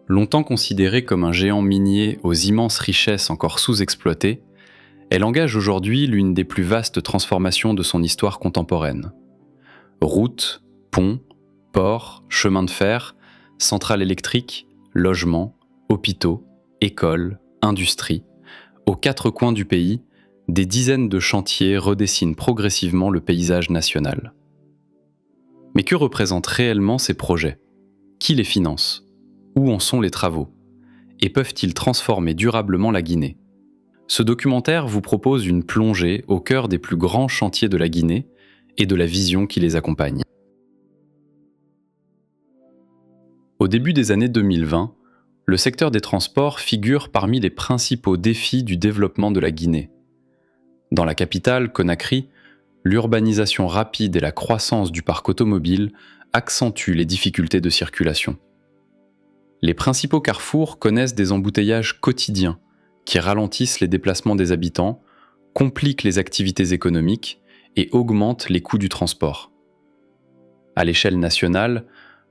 Longtemps considérée comme un géant minier aux immenses richesses encore sous-exploitées, elle engage aujourd'hui l'une des plus vastes transformations de son histoire contemporaine. Routes, ponts, ports, chemins de fer, centrales électriques, logements, hôpitaux, écoles, industries, aux quatre coins du pays, des dizaines de chantiers redessinent progressivement le paysage national. Mais que représentent réellement ces projets ? Qui les finance ? Où en sont les travaux ? Et peuvent-ils transformer durablement la Guinée ? Ce documentaire vous propose une plongée au cœur des plus grands chantiers de la Guinée et de la vision qui les accompagne. Au début des années 2020, le secteur des transports figure parmi les principaux défis du développement de la Guinée. Dans la capitale, Conakry, l'urbanisation rapide et la croissance du parc automobile accentuent les difficultés de circulation. Les principaux carrefours connaissent des embouteillages quotidiens qui ralentissent les déplacements des habitants, compliquent les activités économiques et augmentent les coûts du transport. À l'échelle nationale,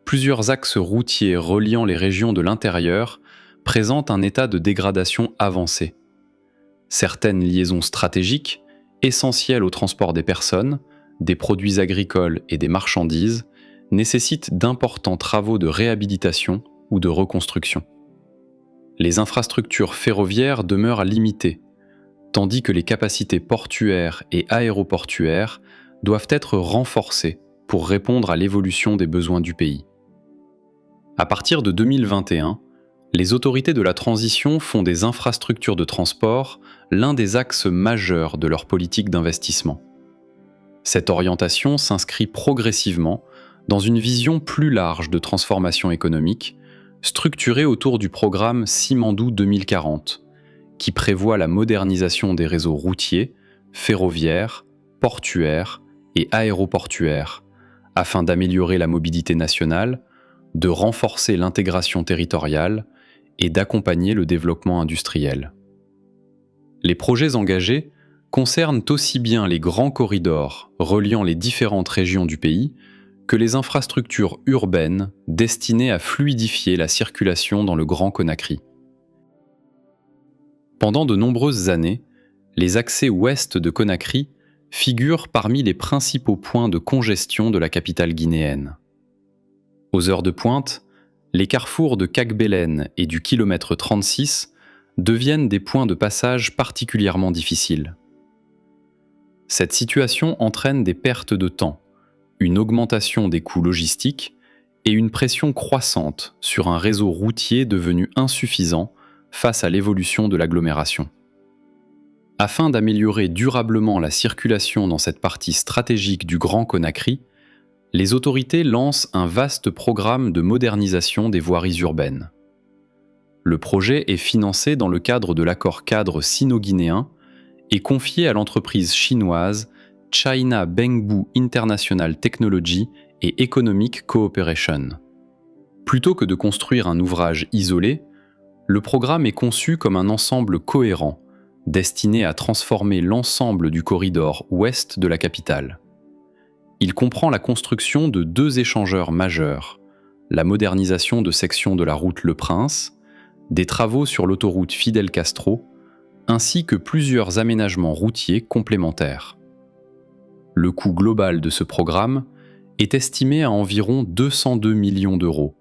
plusieurs axes routiers reliant les régions de l'intérieur présentent un état de dégradation avancé. Certaines liaisons stratégiques, essentielles au transport des personnes, des produits agricoles et des marchandises, nécessitent d'importants travaux de réhabilitation ou de reconstruction. Les infrastructures ferroviaires demeurent limitées, tandis que les capacités portuaires et aéroportuaires doivent être renforcées pour répondre à l'évolution des besoins du pays. À partir de 2021, les autorités de la transition font des infrastructures de transport l'un des axes majeurs de leur politique d'investissement. Cette orientation s'inscrit progressivement dans une vision plus large de transformation économique, structurée autour du programme Simandou 2040, qui prévoit la modernisation des réseaux routiers, ferroviaires, portuaires et aéroportuaires, afin d'améliorer la mobilité nationale, de renforcer l'intégration territoriale et d'accompagner le développement industriel. Les projets engagés concernent aussi bien les grands corridors reliant les différentes régions du pays que les infrastructures urbaines destinées à fluidifier la circulation dans le Grand Conakry. Pendant de nombreuses années, les accès ouest de Conakry figurent parmi les principaux points de congestion de la capitale guinéenne. Aux heures de pointe, les carrefours de Cagbelen et du kilomètre 36 deviennent des points de passage particulièrement difficiles. Cette situation entraîne des pertes de temps, une augmentation des coûts logistiques et une pression croissante sur un réseau routier devenu insuffisant face à l'évolution de l'agglomération. Afin d'améliorer durablement la circulation dans cette partie stratégique du Grand Conakry, les autorités lancent un vaste programme de modernisation des voiries urbaines. Le projet est financé dans le cadre de l'accord-cadre sino-guinéen et confié à l'entreprise chinoise China Bengbu International Technology et Economic Cooperation. Plutôt que de construire un ouvrage isolé, le programme est conçu comme un ensemble cohérent, destiné à transformer l'ensemble du corridor ouest de la capitale. Il comprend la construction de 2 échangeurs majeurs, la modernisation de sections de la route Le Prince, des travaux sur l'autoroute Fidel Castro, ainsi que plusieurs aménagements routiers complémentaires. Le coût global de ce programme est estimé à environ 202 millions d'euros.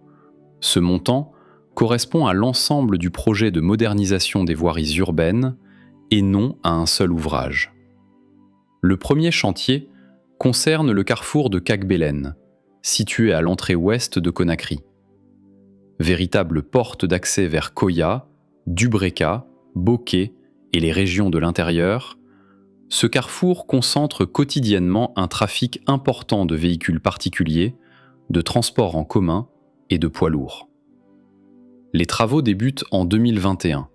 Ce montant correspond à l'ensemble du projet de modernisation des voiries urbaines et non à un seul ouvrage. Le premier chantier concerne le carrefour de Cagbelen, situé à l'entrée ouest de Conakry. Véritable porte d'accès vers Koya, Dubreka, Bokeh et les régions de l'intérieur, ce carrefour concentre quotidiennement un trafic important de véhicules particuliers, de transports en commun et de poids lourds. Les travaux débutent en 2021.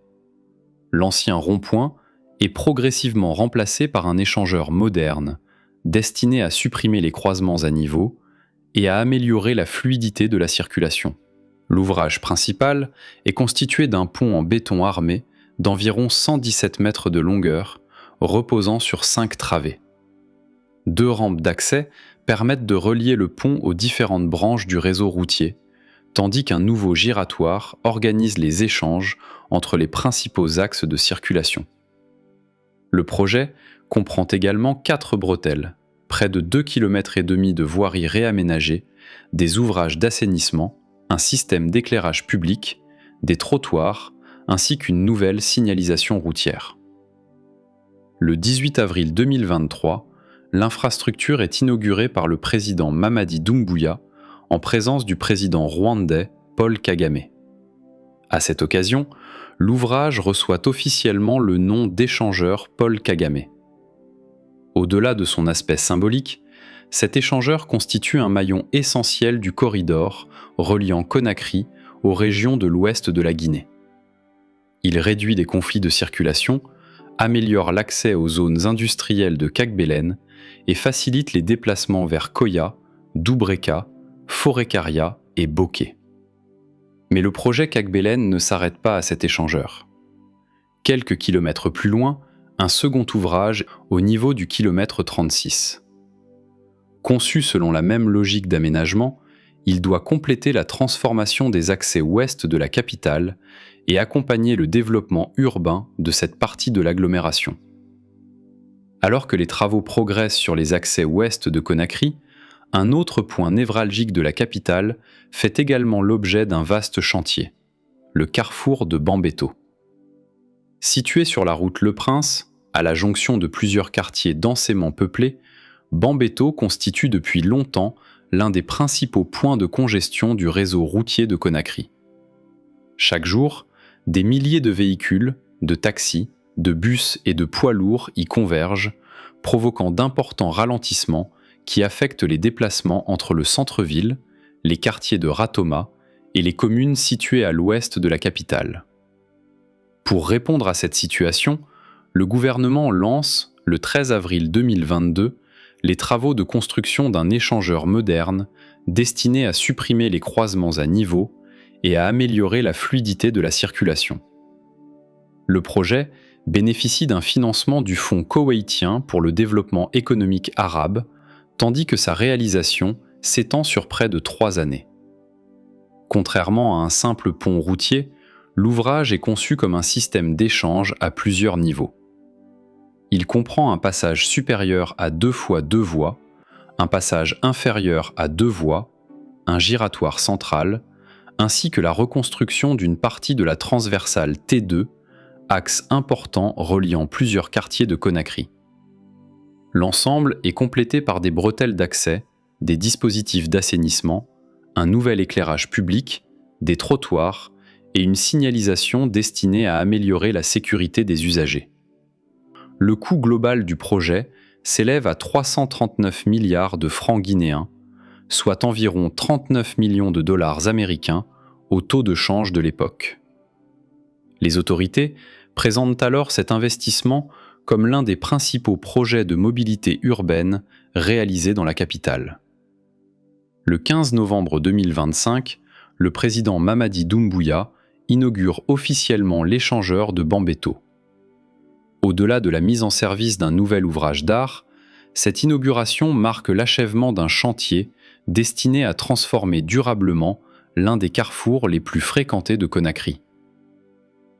L'ancien rond-point est progressivement remplacé par un échangeur moderne, destiné à supprimer les croisements à niveau et à améliorer la fluidité de la circulation. L'ouvrage principal est constitué d'un pont en béton armé d'environ 117 mètres de longueur, reposant sur 5 travées. 2 rampes d'accès permettent de relier le pont aux différentes branches du réseau routier, tandis qu'un nouveau giratoire organise les échanges entre les principaux axes de circulation. Le projet comprend également 4 bretelles, près de 2,5 km de voiries réaménagées, des ouvrages d'assainissement, un système d'éclairage public, des trottoirs, ainsi qu'une nouvelle signalisation routière. Le 18 avril 2023, l'infrastructure est inaugurée par le président Mamadi Doumbouya en présence du président rwandais Paul Kagame. À cette occasion, l'ouvrage reçoit officiellement le nom d'échangeur Paul Kagame. Au-delà de son aspect symbolique, cet échangeur constitue un maillon essentiel du corridor reliant Conakry aux régions de l'ouest de la Guinée. Il réduit les conflits de circulation, améliore l'accès aux zones industrielles de Kagbelen et facilite les déplacements vers Koya, Doubreka, Forêt-Karia et Bokeh. Mais le projet Kagbelen ne s'arrête pas à cet échangeur. Quelques kilomètres plus loin, un second ouvrage au niveau du kilomètre 36. Conçu selon la même logique d'aménagement, il doit compléter la transformation des accès ouest de la capitale et accompagner le développement urbain de cette partie de l'agglomération. Alors que les travaux progressent sur les accès ouest de Conakry, un autre point névralgique de la capitale fait également l'objet d'un vaste chantier, le carrefour de Bambeto. Situé sur la route Le Prince, à la jonction de plusieurs quartiers densément peuplés, Bambeto constitue depuis longtemps l'un des principaux points de congestion du réseau routier de Conakry. Chaque jour, des milliers de véhicules, de taxis, de bus et de poids lourds y convergent, provoquant d'importants ralentissements qui affectent les déplacements entre le centre-ville, les quartiers de Ratoma et les communes situées à l'ouest de la capitale. Pour répondre à cette situation, le gouvernement lance, le 13 avril 2022, les travaux de construction d'un échangeur moderne destiné à supprimer les croisements à niveau et à améliorer la fluidité de la circulation. Le projet bénéficie d'un financement du Fonds koweïtien pour le développement économique arabe, tandis que sa réalisation s'étend sur près de 3 années. Contrairement à un simple pont routier, l'ouvrage est conçu comme un système d'échange à plusieurs niveaux. Il comprend un passage supérieur à 2 fois 2 voies, un passage inférieur à 2 voies, un giratoire central, ainsi que la reconstruction d'une partie de la transversale T2, axe important reliant plusieurs quartiers de Conakry. L'ensemble est complété par des bretelles d'accès, des dispositifs d'assainissement, un nouvel éclairage public, des trottoirs et une signalisation destinée à améliorer la sécurité des usagers. Le coût global du projet s'élève à 339 milliards de francs guinéens, soit environ 39 millions de dollars américains au taux de change de l'époque. Les autorités présentent alors cet investissement comme l'un des principaux projets de mobilité urbaine réalisés dans la capitale. Le 15 novembre 2025, le président Mamadi Doumbouya inaugure officiellement l'échangeur de Bambeto. Au-delà de la mise en service d'un nouvel ouvrage d'art, cette inauguration marque l'achèvement d'un chantier destiné à transformer durablement l'un des carrefours les plus fréquentés de Conakry.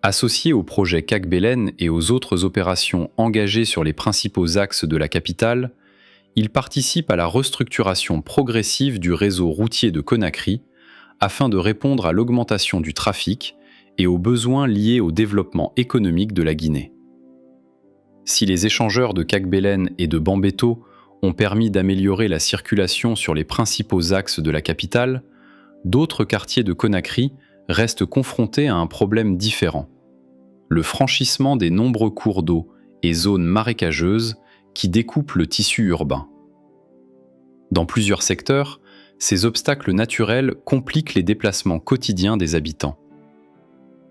Associé au projet Kagbelen et aux autres opérations engagées sur les principaux axes de la capitale, il participe à la restructuration progressive du réseau routier de Conakry afin de répondre à l'augmentation du trafic et aux besoins liés au développement économique de la Guinée. Si les échangeurs de Kagbelen et de Bambeto ont permis d'améliorer la circulation sur les principaux axes de la capitale, d'autres quartiers de Conakry restent confrontés à un problème différent: le franchissement des nombreux cours d'eau et zones marécageuses qui découpent le tissu urbain. Dans plusieurs secteurs, ces obstacles naturels compliquent les déplacements quotidiens des habitants.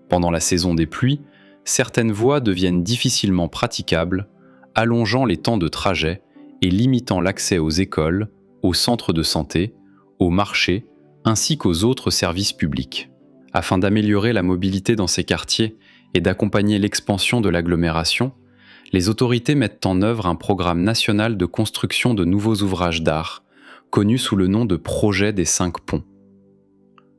Pendant la saison des pluies, certaines voies deviennent difficilement praticables, allongeant les temps de trajet et limitant l'accès aux écoles, aux centres de santé, aux marchés, ainsi qu'aux autres services publics. Afin d'améliorer la mobilité dans ces quartiers et d'accompagner l'expansion de l'agglomération, les autorités mettent en œuvre un programme national de construction de nouveaux ouvrages d'art, connu sous le nom de Projet des 5 ponts.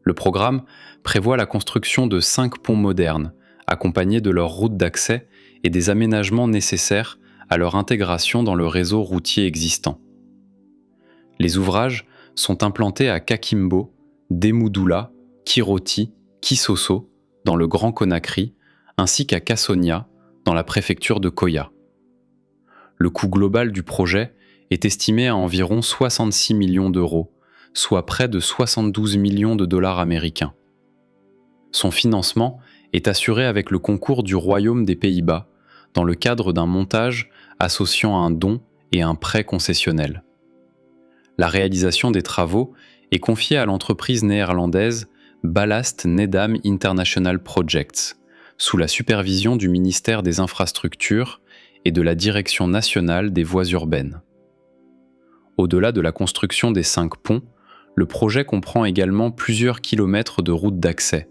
Le programme prévoit la construction de 5 ponts modernes, accompagnés de leurs routes d'accès et des aménagements nécessaires à leur intégration dans le réseau routier existant. Les ouvrages sont implantés à Kakimbo, Demoudoula, Kiroti, Kisoso, dans le Grand Conakry, ainsi qu'à Kassonia, dans la préfecture de Koya. Le coût global du projet est estimé à environ 66 millions d'euros, soit près de 72 millions de dollars américains. Son financement est assuré avec le concours du Royaume des Pays-Bas, dans le cadre d'un montage associant un don et un prêt concessionnel. La réalisation des travaux est confiée à l'entreprise néerlandaise Ballast Nedam International Projects, sous la supervision du ministère des Infrastructures et de la Direction nationale des voies urbaines. Au-delà de la construction des 5 ponts, le projet comprend également plusieurs kilomètres de routes d'accès,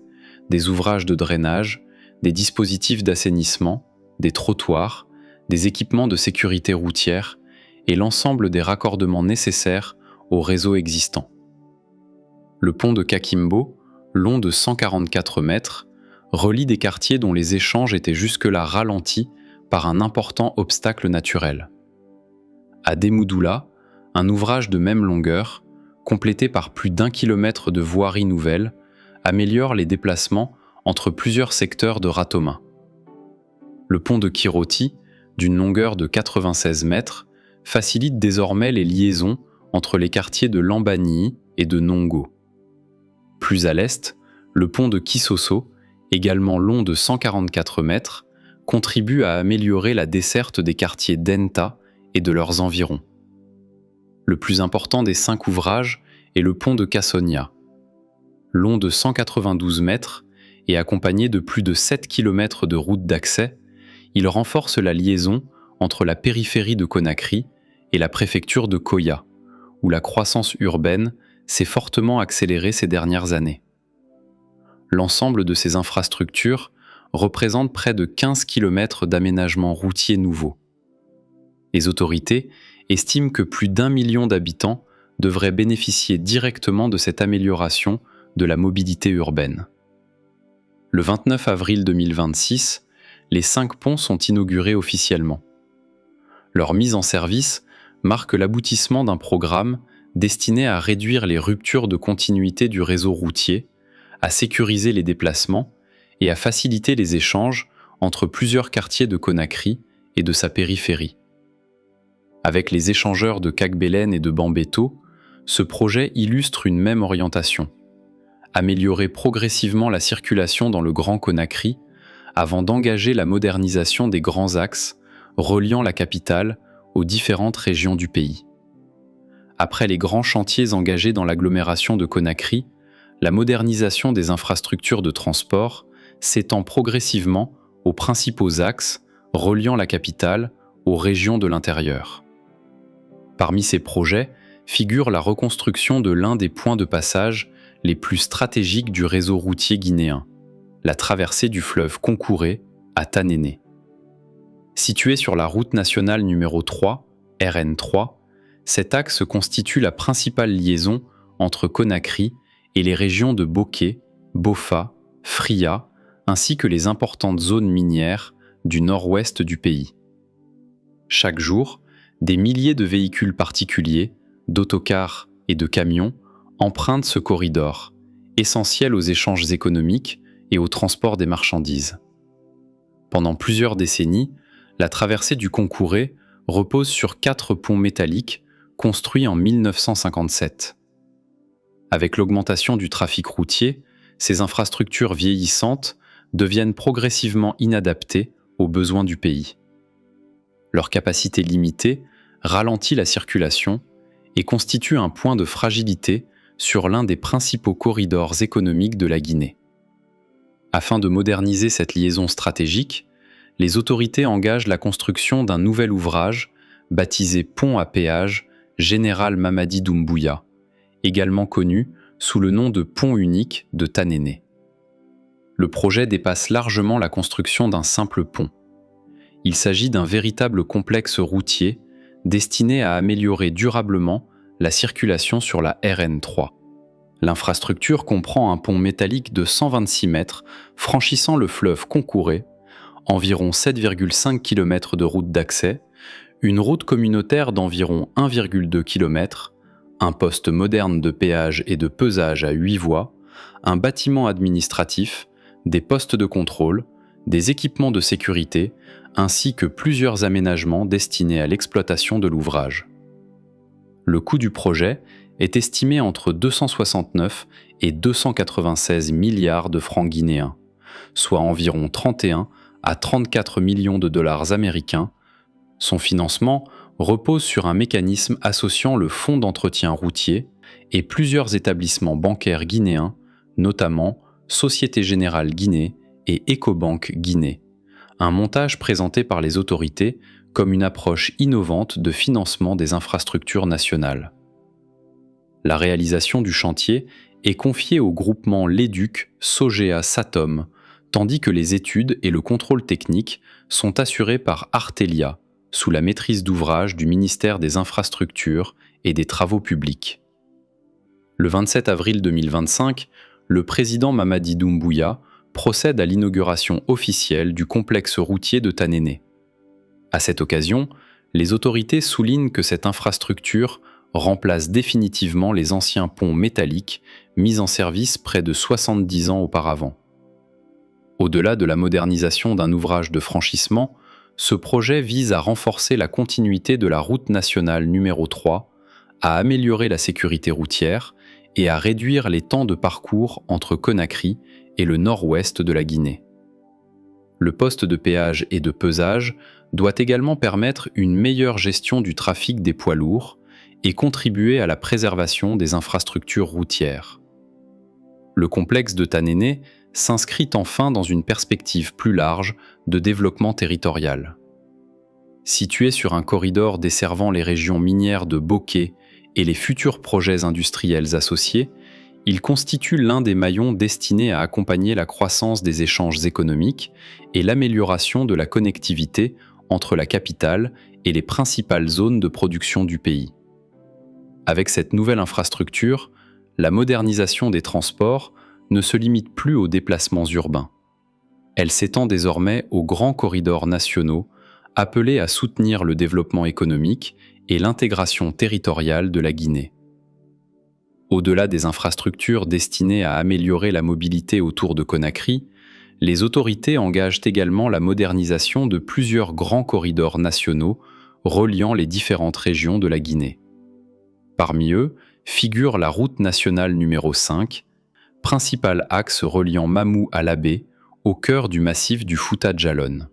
des ouvrages de drainage, des dispositifs d'assainissement, des trottoirs, des équipements de sécurité routière et l'ensemble des raccordements nécessaires au réseau existant. Le pont de Kakimbo, long de 144 mètres, relie des quartiers dont les échanges étaient jusque-là ralentis par un important obstacle naturel. À Demoudoula, un ouvrage de même longueur, complété par plus d'1 kilomètre de voirie nouvelle, améliore les déplacements entre plusieurs secteurs de Ratoma. Le pont de Kiroti, d'une longueur de 96 mètres, facilite désormais les liaisons entre les quartiers de Lambani et de Nongo. Plus à l'est, le pont de Kisoso, également long de 144 mètres, contribue à améliorer la desserte des quartiers d'Enta et de leurs environs. Le plus important des 5 ouvrages est le pont de Kassonia. Long de 192 mètres et accompagné de plus de 7 km de routes d'accès, il renforce la liaison entre la périphérie de Conakry et la préfecture de Koya, où la croissance urbaine s'est fortement accélérée ces dernières années. L'ensemble de ces infrastructures représente près de 15 km d'aménagements routiers nouveaux. Les autorités estiment que plus d'1 million d'habitants devraient bénéficier directement de cette amélioration de la mobilité urbaine. Le 29 avril 2026, les 5 ponts sont inaugurés officiellement. Leur mise en service marque l'aboutissement d'un programme destiné à réduire les ruptures de continuité du réseau routier, à sécuriser les déplacements et à faciliter les échanges entre plusieurs quartiers de Conakry et de sa périphérie. Avec les échangeurs de Cagbelen et de Bambeto, ce projet illustre une même orientation: améliorer progressivement la circulation dans le Grand Conakry avant d'engager la modernisation des grands axes reliant la capitale aux différentes régions du pays. Après les grands chantiers engagés dans l'agglomération de Conakry, la modernisation des infrastructures de transport s'étend progressivement aux principaux axes reliant la capitale aux régions de l'intérieur. Parmi ces projets figure la reconstruction de l'un des points de passage les plus stratégiques du réseau routier guinéen, la traversée du fleuve Concouré à Tanéné. Situé sur la route nationale numéro 3, RN3, cet axe constitue la principale liaison entre Conakry et les régions de Boké, Bofa, Fria, ainsi que les importantes zones minières du nord-ouest du pays. Chaque jour, des milliers de véhicules particuliers, d'autocars et de camions empruntent ce corridor, essentiel aux échanges économiques et au transport des marchandises. Pendant plusieurs décennies, la traversée du Concouré repose sur 4 ponts métalliques construits en 1957. Avec l'augmentation du trafic routier, ces infrastructures vieillissantes deviennent progressivement inadaptées aux besoins du pays. Leur capacité limitée ralentit la circulation et constitue un point de fragilité sur l'un des principaux corridors économiques de la Guinée. Afin de moderniser cette liaison stratégique, les autorités engagent la construction d'un nouvel ouvrage baptisé Pont à péage Général Mamadi Doumbouya, également connu sous le nom de Pont unique de Tanéné. Le projet dépasse largement la construction d'un simple pont. Il s'agit d'un véritable complexe routier destiné à améliorer durablement la circulation sur la RN3. L'infrastructure comprend un pont métallique de 126 mètres franchissant le fleuve Concouré, environ 7,5 km de route d'accès, une route communautaire d'environ 1,2 km, un poste moderne de péage et de pesage à 8 voies, un bâtiment administratif, des postes de contrôle, des équipements de sécurité, ainsi que plusieurs aménagements destinés à l'exploitation de l'ouvrage. Le coût du projet est estimé entre 269 et 296 milliards de francs guinéens, soit environ 31 à 34 millions de dollars américains. Son financement repose sur un mécanisme associant le Fonds d'entretien routier et plusieurs établissements bancaires guinéens, notamment Société Générale Guinée et Ecobank Guinée, un montage présenté par les autorités comme une approche innovante de financement des infrastructures nationales. La réalisation du chantier est confiée au groupement Leduc Sogea Satom, tandis que les études et le contrôle technique sont assurés par Artelia, sous la maîtrise d'ouvrage du ministère des Infrastructures et des Travaux publics. Le 27 avril 2025, le président Mamadi Doumbouya procède à l'inauguration officielle du complexe routier de Tanéné. À cette occasion, les autorités soulignent que cette infrastructure remplace définitivement les anciens ponts métalliques mis en service près de 70 ans auparavant. Au-delà de la modernisation d'un ouvrage de franchissement, ce projet vise à renforcer la continuité de la route nationale numéro 3, à améliorer la sécurité routière et à réduire les temps de parcours entre Conakry et le nord-ouest de la Guinée. Le poste de péage et de pesage doit également permettre une meilleure gestion du trafic des poids lourds et contribuer à la préservation des infrastructures routières. Le complexe de Tanéné s'inscrit enfin dans une perspective plus large de développement territorial. Situé sur un corridor desservant les régions minières de Boké et les futurs projets industriels associés, il constitue l'un des maillons destinés à accompagner la croissance des échanges économiques et l'amélioration de la connectivité entre la capitale et les principales zones de production du pays. Avec cette nouvelle infrastructure, la modernisation des transports ne se limite plus aux déplacements urbains. Elle s'étend désormais aux grands corridors nationaux appelés à soutenir le développement économique et l'intégration territoriale de la Guinée. Au-delà des infrastructures destinées à améliorer la mobilité autour de Conakry, les autorités engagent également la modernisation de plusieurs grands corridors nationaux reliant les différentes régions de la Guinée. Parmi eux figure la route nationale numéro 5, principal axe reliant Mamou à Labé, au cœur du massif du Fouta Djallon.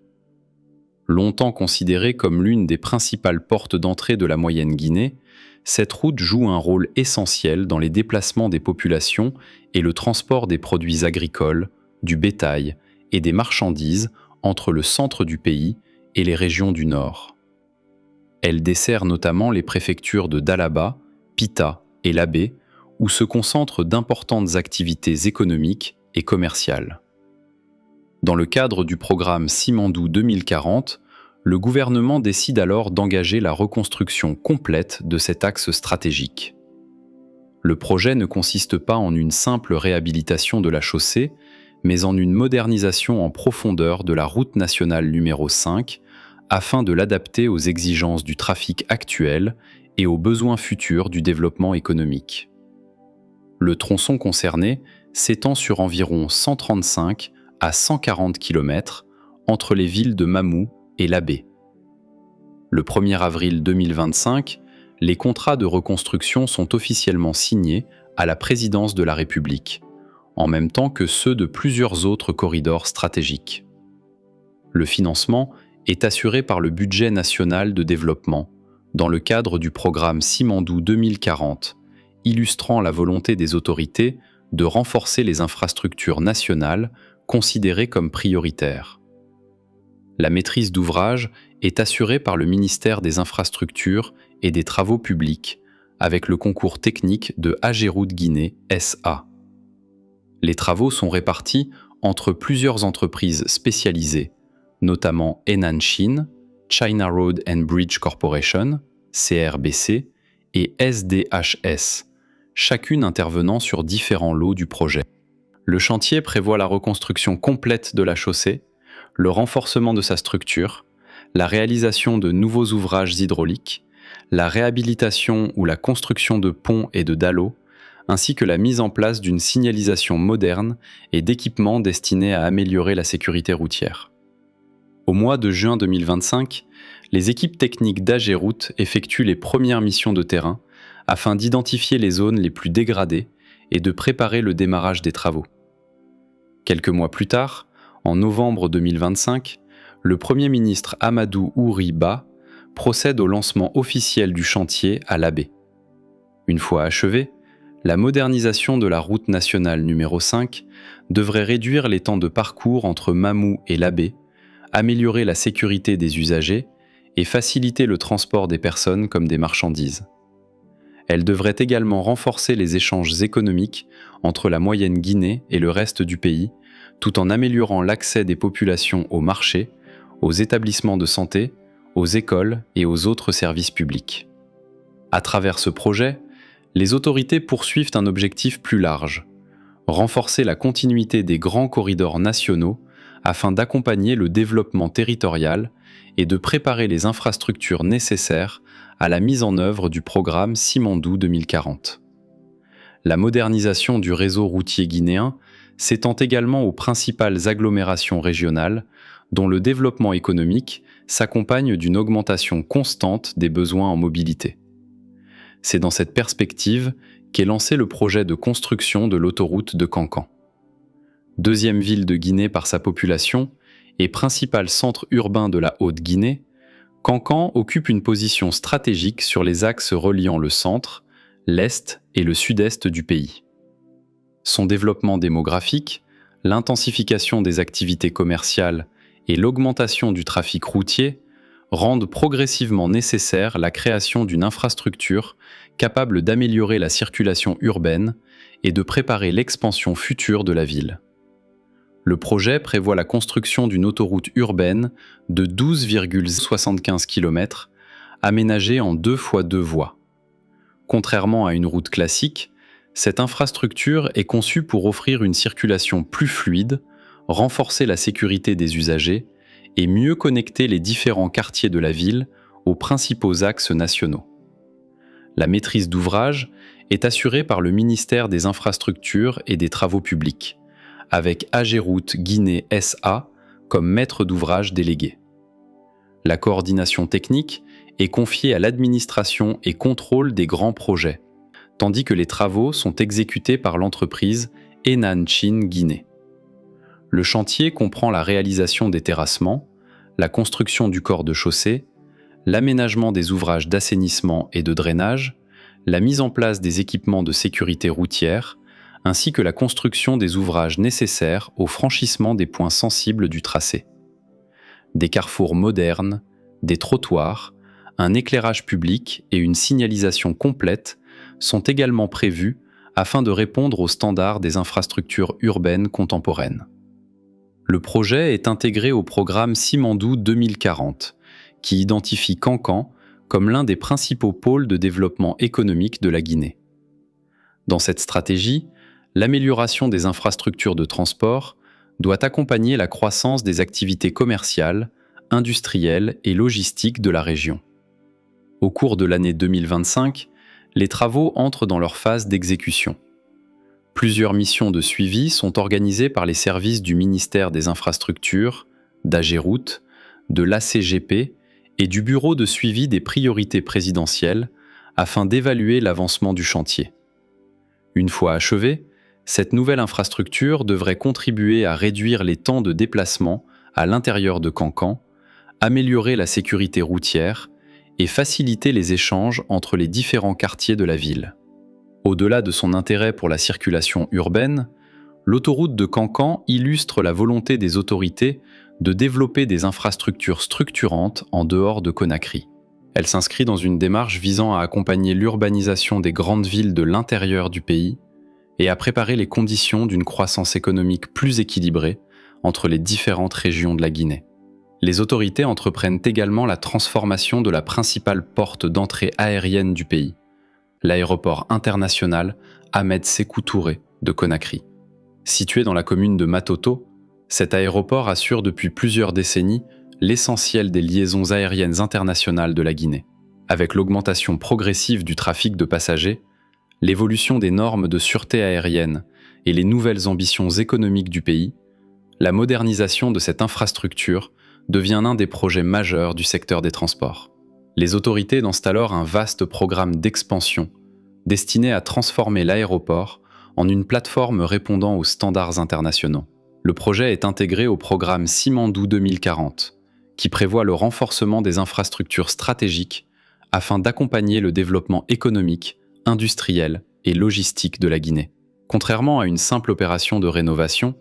Longtemps considérée comme l'une des principales portes d'entrée de la Moyenne Guinée, cette route joue un rôle essentiel dans les déplacements des populations et le transport des produits agricoles, du bétail et des marchandises entre le centre du pays et les régions du nord. Elle dessert notamment les préfectures de Dalaba, Pita et Labé, où se concentrent d'importantes activités économiques et commerciales. Dans le cadre du programme Simandou 2040, le gouvernement décide alors d'engager la reconstruction complète de cet axe stratégique. Le projet ne consiste pas en une simple réhabilitation de la chaussée, mais en une modernisation en profondeur de la route nationale numéro 5, afin de l'adapter aux exigences du trafic actuel et aux besoins futurs du développement économique. Le tronçon concerné s'étend sur environ 135 à 140 km entre les villes de Mamou et Labé. Le 1er avril 2025, les contrats de reconstruction sont officiellement signés à la présidence de la République, en même temps que ceux de plusieurs autres corridors stratégiques. Le financement est assuré par le budget national de développement, dans le cadre du programme Simandou 2040, illustrant la volonté des autorités de renforcer les infrastructures nationales considérées comme prioritaires. La maîtrise d'ouvrage est assurée par le ministère des Infrastructures et des Travaux publics, avec le concours technique de Ageroute Guinée SA. Les travaux sont répartis entre plusieurs entreprises spécialisées, notamment Henan Shin, China Road and Bridge Corporation, CRBC, et SDHS, chacune intervenant sur différents lots du projet. Le chantier prévoit la reconstruction complète de la chaussée, le renforcement de sa structure, la réalisation de nouveaux ouvrages hydrauliques, la réhabilitation ou la construction de ponts et de dallots, ainsi que la mise en place d'une signalisation moderne et d'équipements destinés à améliorer la sécurité routière. Au mois de juin 2025, les équipes techniques d'AGERoute effectuent les premières missions de terrain afin d'identifier les zones les plus dégradées et de préparer le démarrage des travaux. Quelques mois plus tard, en novembre 2025, le Premier ministre Amadou Ouri Ba procède au lancement officiel du chantier à Labé. Une fois achevée, la modernisation de la route nationale numéro 5 devrait réduire les temps de parcours entre Mamou et Labé, améliorer la sécurité des usagers et faciliter le transport des personnes comme des marchandises. Elle devrait également renforcer les échanges économiques entre la moyenne Guinée et le reste du pays, tout en améliorant l'accès des populations aux marchés, aux établissements de santé, aux écoles et aux autres services publics. À travers ce projet, les autorités poursuivent un objectif plus large: renforcer la continuité des grands corridors nationaux afin d'accompagner le développement territorial et de préparer les infrastructures nécessaires à la mise en œuvre du programme Simandou 2040. La modernisation du réseau routier guinéen s'étend également aux principales agglomérations régionales, dont le développement économique s'accompagne d'une augmentation constante des besoins en mobilité. C'est dans cette perspective qu'est lancé le projet de construction de l'autoroute de Kankan. Deuxième ville de Guinée par sa population et principal centre urbain de la Haute-Guinée, Kankan occupe une position stratégique sur les axes reliant le centre, l'est et le sud-est du pays. Son développement démographique, l'intensification des activités commerciales et l'augmentation du trafic routier rendent progressivement nécessaire la création d'une infrastructure capable d'améliorer la circulation urbaine et de préparer l'expansion future de la ville. Le projet prévoit la construction d'une autoroute urbaine de 12,75 km, aménagée en 2 x 2 voies. Contrairement à une route classique, cette infrastructure est conçue pour offrir une circulation plus fluide, renforcer la sécurité des usagers et mieux connecter les différents quartiers de la ville aux principaux axes nationaux. La maîtrise d'ouvrage est assurée par le ministère des Infrastructures et des Travaux publics, avec AGERoute Guinée SA comme maître d'ouvrage délégué. La coordination technique est confiée à l'administration et contrôle des grands projets, tandis que les travaux sont exécutés par l'entreprise Enan Chin Guinée. Le chantier comprend la réalisation des terrassements, la construction du corps de chaussée, l'aménagement des ouvrages d'assainissement et de drainage, la mise en place des équipements de sécurité routière, ainsi que la construction des ouvrages nécessaires au franchissement des points sensibles du tracé. Des carrefours modernes, des trottoirs, un éclairage public et une signalisation complète sont également prévus afin de répondre aux standards des infrastructures urbaines contemporaines. Le projet est intégré au programme Simandou 2040, qui identifie Kankan comme l'un des principaux pôles de développement économique de la Guinée. Dans cette stratégie, l'amélioration des infrastructures de transport doit accompagner la croissance des activités commerciales, industrielles et logistiques de la région. Au cours de l'année 2025, les travaux entrent dans leur phase d'exécution. Plusieurs missions de suivi sont organisées par les services du ministère des Infrastructures, d'AGERoute, de l'ACGP et du Bureau de suivi des priorités présidentielles afin d'évaluer l'avancement du chantier. Une fois achevée, cette nouvelle infrastructure devrait contribuer à réduire les temps de déplacement à l'intérieur de Kankan, améliorer la sécurité routière et faciliter les échanges entre les différents quartiers de la ville. Au-delà de son intérêt pour la circulation urbaine, l'autoroute de Kankan illustre la volonté des autorités de développer des infrastructures structurantes en dehors de Conakry. Elle s'inscrit dans une démarche visant à accompagner l'urbanisation des grandes villes de l'intérieur du pays et à préparer les conditions d'une croissance économique plus équilibrée entre les différentes régions de la Guinée. Les autorités entreprennent également la transformation de la principale porte d'entrée aérienne du pays, l'aéroport international Ahmed Sékou Touré de Conakry. Situé dans la commune de Matoto, cet aéroport assure depuis plusieurs décennies l'essentiel des liaisons aériennes internationales de la Guinée. Avec l'augmentation progressive du trafic de passagers, l'évolution des normes de sûreté aérienne et les nouvelles ambitions économiques du pays, la modernisation de cette infrastructure devient l'un des projets majeurs du secteur des transports. Les autorités lancent alors un vaste programme d'expansion destiné à transformer l'aéroport en une plateforme répondant aux standards internationaux. Le projet est intégré au programme Simandou 2040, qui prévoit le renforcement des infrastructures stratégiques afin d'accompagner le développement économique, industriel et logistique de la Guinée. Contrairement à une simple opération de rénovation,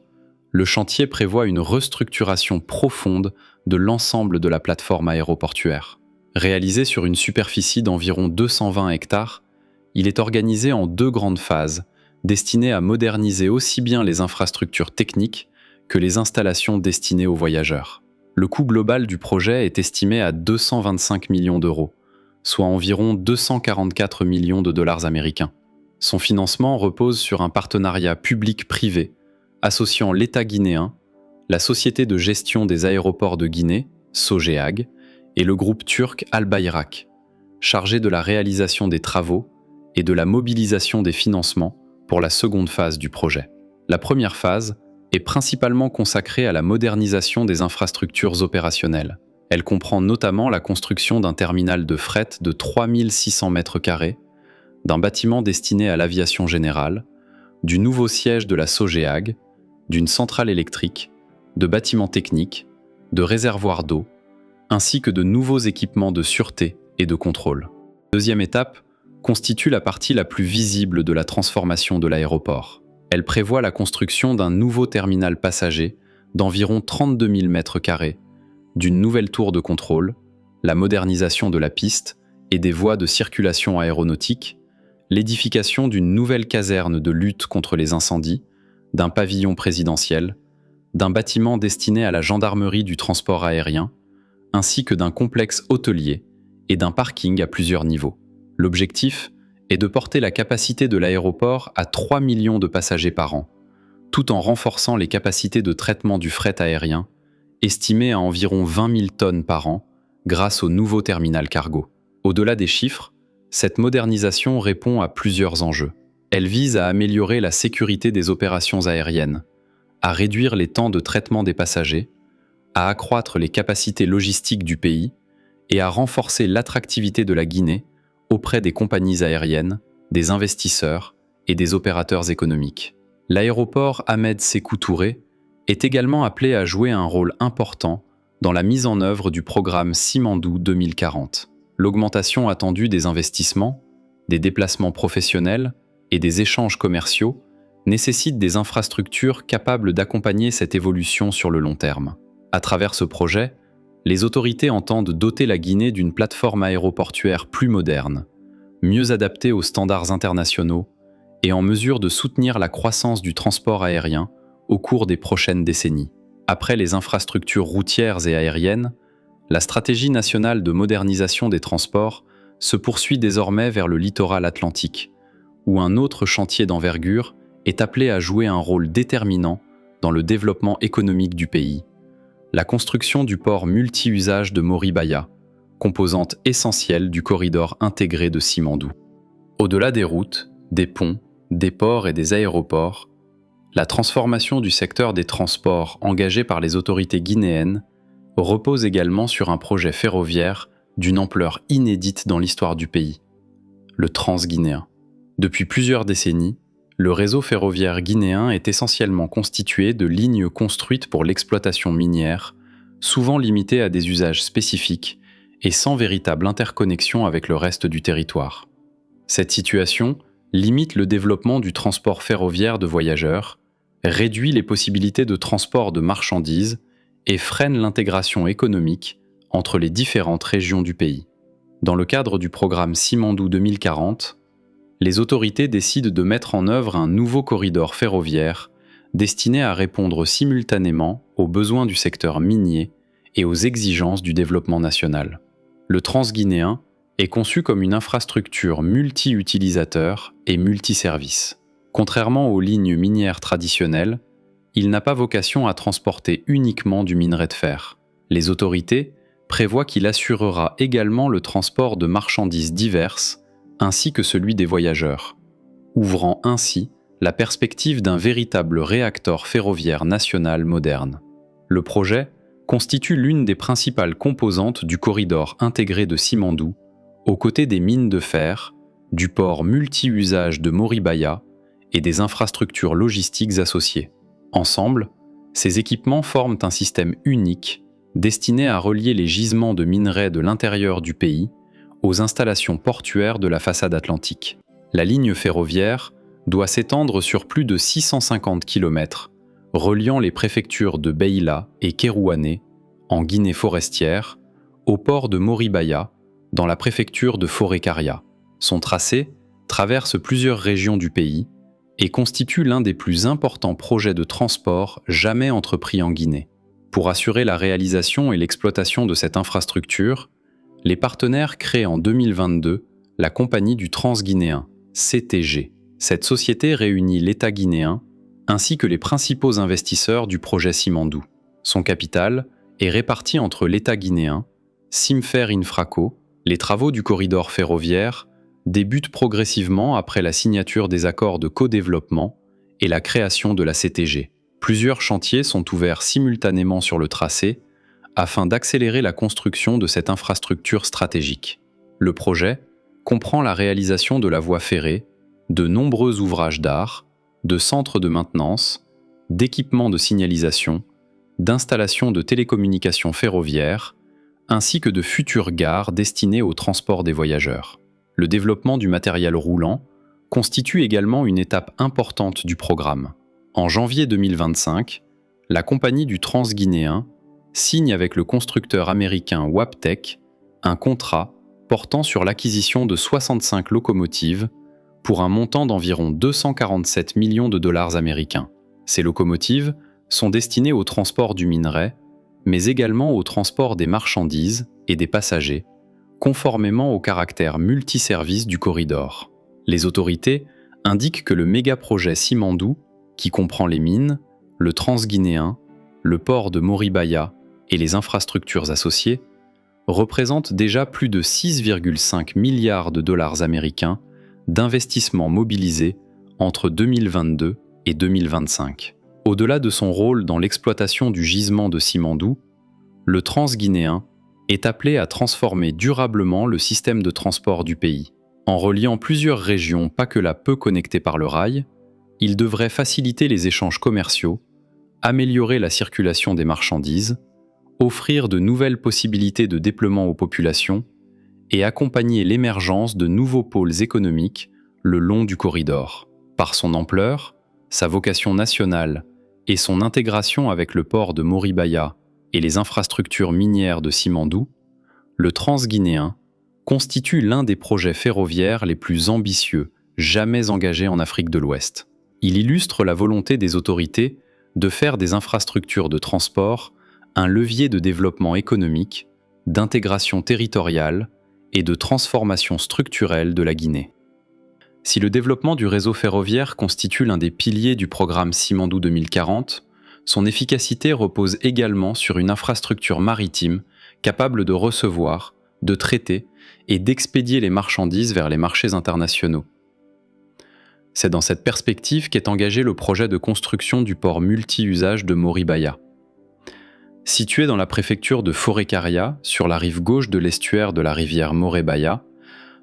le chantier prévoit une restructuration profonde de l'ensemble de la plateforme aéroportuaire. Réalisé sur une superficie d'environ 220 hectares, il est organisé en 2 grandes phases, destinées à moderniser aussi bien les infrastructures techniques que les installations destinées aux voyageurs. Le coût global du projet est estimé à 225 millions d'euros, soit environ 244 millions de dollars américains. Son financement repose sur un partenariat public-privé associant l'État guinéen, la Société de gestion des aéroports de Guinée, SOGEAG, et le groupe turc Al Bayrak, chargé de la réalisation des travaux et de la mobilisation des financements pour la seconde phase du projet. La première phase est principalement consacrée à la modernisation des infrastructures opérationnelles. Elle comprend notamment la construction d'un terminal de fret de 3600 mètres carrés, d'un bâtiment destiné à l'aviation générale, du nouveau siège de la SOGEAG, d'une centrale électrique, de bâtiments techniques, de réservoirs d'eau, ainsi que de nouveaux équipements de sûreté et de contrôle. Deuxième étape constitue la partie la plus visible de la transformation de l'aéroport. Elle prévoit la construction d'un nouveau terminal passager d'environ 32 000 mètres carrés, d'une nouvelle tour de contrôle, la modernisation de la piste et des voies de circulation aéronautique, l'édification d'une nouvelle caserne de lutte contre les incendies, d'un pavillon présidentiel, d'un bâtiment destiné à la gendarmerie du transport aérien, ainsi que d'un complexe hôtelier et d'un parking à plusieurs niveaux. L'objectif est de porter la capacité de l'aéroport à 3 millions de passagers par an, tout en renforçant les capacités de traitement du fret aérien, estimées à environ 20 000 tonnes par an, grâce au nouveau terminal cargo. Au-delà des chiffres, cette modernisation répond à plusieurs enjeux. Elle vise à améliorer la sécurité des opérations aériennes, à réduire les temps de traitement des passagers, à accroître les capacités logistiques du pays et à renforcer l'attractivité de la Guinée auprès des compagnies aériennes, des investisseurs et des opérateurs économiques. L'aéroport Ahmed Sékou Touré est également appelé à jouer un rôle important dans la mise en œuvre du programme Simandou 2040. L'augmentation attendue des investissements, des déplacements professionnels et des échanges commerciaux nécessite des infrastructures capables d'accompagner cette évolution sur le long terme. À travers ce projet, les autorités entendent doter la Guinée d'une plateforme aéroportuaire plus moderne, mieux adaptée aux standards internationaux et en mesure de soutenir la croissance du transport aérien au cours des prochaines décennies. Après les infrastructures routières et aériennes, la stratégie nationale de modernisation des transports se poursuit désormais vers le littoral atlantique, où un autre chantier d'envergure est appelé à jouer un rôle déterminant dans le développement économique du pays: la construction du port multi-usage de Moribaya, composante essentielle du corridor intégré de Simandou. Au-delà des routes, des ponts, des ports et des aéroports, la transformation du secteur des transports engagé par les autorités guinéennes repose également sur un projet ferroviaire d'une ampleur inédite dans l'histoire du pays, le Transguinéen. Depuis plusieurs décennies, le réseau ferroviaire guinéen est essentiellement constitué de lignes construites pour l'exploitation minière, souvent limitées à des usages spécifiques et sans véritable interconnexion avec le reste du territoire. Cette situation limite le développement du transport ferroviaire de voyageurs, réduit les possibilités de transport de marchandises et freine l'intégration économique entre les différentes régions du pays. Dans le cadre du programme Simandou 2040, les autorités décident de mettre en œuvre un nouveau corridor ferroviaire destiné à répondre simultanément aux besoins du secteur minier et aux exigences du développement national. Le Transguinéen est conçu comme une infrastructure multi-utilisateur et multi-services. Contrairement aux lignes minières traditionnelles, il n'a pas vocation à transporter uniquement du minerai de fer. Les autorités prévoient qu'il assurera également le transport de marchandises diverses ainsi que celui des voyageurs, ouvrant ainsi la perspective d'un véritable réacteur ferroviaire national moderne. Le projet constitue l'une des principales composantes du corridor intégré de Simandou, aux côtés des mines de fer, du port multi-usage de Moribaya et des infrastructures logistiques associées. Ensemble, ces équipements forment un système unique destiné à relier les gisements de minerais de l'intérieur du pays aux installations portuaires de la façade atlantique. La ligne ferroviaire doit s'étendre sur plus de 650 km, reliant les préfectures de Beila et Kérouané, en Guinée forestière, au port de Moribaya, dans la préfecture de Forêt-Karia. Son tracé traverse plusieurs régions du pays et constitue l'un des plus importants projets de transport jamais entrepris en Guinée. Pour assurer la réalisation et l'exploitation de cette infrastructure, les partenaires créent en 2022 la Compagnie du Transguinéen, CTG. Cette société réunit l'État guinéen ainsi que les principaux investisseurs du projet Simandou. Son capital est réparti entre l'État guinéen, Simfer Infraco. Les travaux du corridor ferroviaire débutent progressivement après la signature des accords de co-développement et la création de la CTG. Plusieurs chantiers sont ouverts simultanément sur le tracé afin d'accélérer la construction de cette infrastructure stratégique. Le projet comprend la réalisation de la voie ferrée, de nombreux ouvrages d'art, de centres de maintenance, d'équipements de signalisation, d'installations de télécommunications ferroviaires, ainsi que de futures gares destinées au transport des voyageurs. Le développement du matériel roulant constitue également une étape importante du programme. En janvier 2025, la Compagnie du Transguinéen signe avec le constructeur américain Wabtec un contrat portant sur l'acquisition de 65 locomotives pour un montant d'environ 247 millions de dollars américains. Ces locomotives sont destinées au transport du minerai, mais également au transport des marchandises et des passagers, conformément au caractère multiservice du corridor. Les autorités indiquent que le méga-projet Simandou, qui comprend les mines, le Transguinéen, le port de Moribaya et les infrastructures associées, représente déjà plus de 6,5 milliards de dollars américains d'investissements mobilisés entre 2022 et 2025. Au-delà de son rôle dans l'exploitation du gisement de Simandou, le Transguinéen est appelé à transformer durablement le système de transport du pays. En reliant plusieurs régions pas que là peu connectées par le rail, il devrait faciliter les échanges commerciaux, améliorer la circulation des marchandises, offrir de nouvelles possibilités de déploiement aux populations et accompagner l'émergence de nouveaux pôles économiques le long du corridor. Par son ampleur, sa vocation nationale et son intégration avec le port de Moribaya et les infrastructures minières de Simandou, le Transguinéen constitue l'un des projets ferroviaires les plus ambitieux jamais engagés en Afrique de l'Ouest. Il illustre la volonté des autorités de faire des infrastructures de transport un levier de développement économique, d'intégration territoriale et de transformation structurelle de la Guinée. Si le développement du réseau ferroviaire constitue l'un des piliers du programme Simandou 2040, son efficacité repose également sur une infrastructure maritime capable de recevoir, de traiter et d'expédier les marchandises vers les marchés internationaux. C'est dans cette perspective qu'est engagé le projet de construction du port multi-usage de Moribaya. Situé dans la préfecture de Forêt-Karia, sur la rive gauche de l'estuaire de la rivière Moribaya,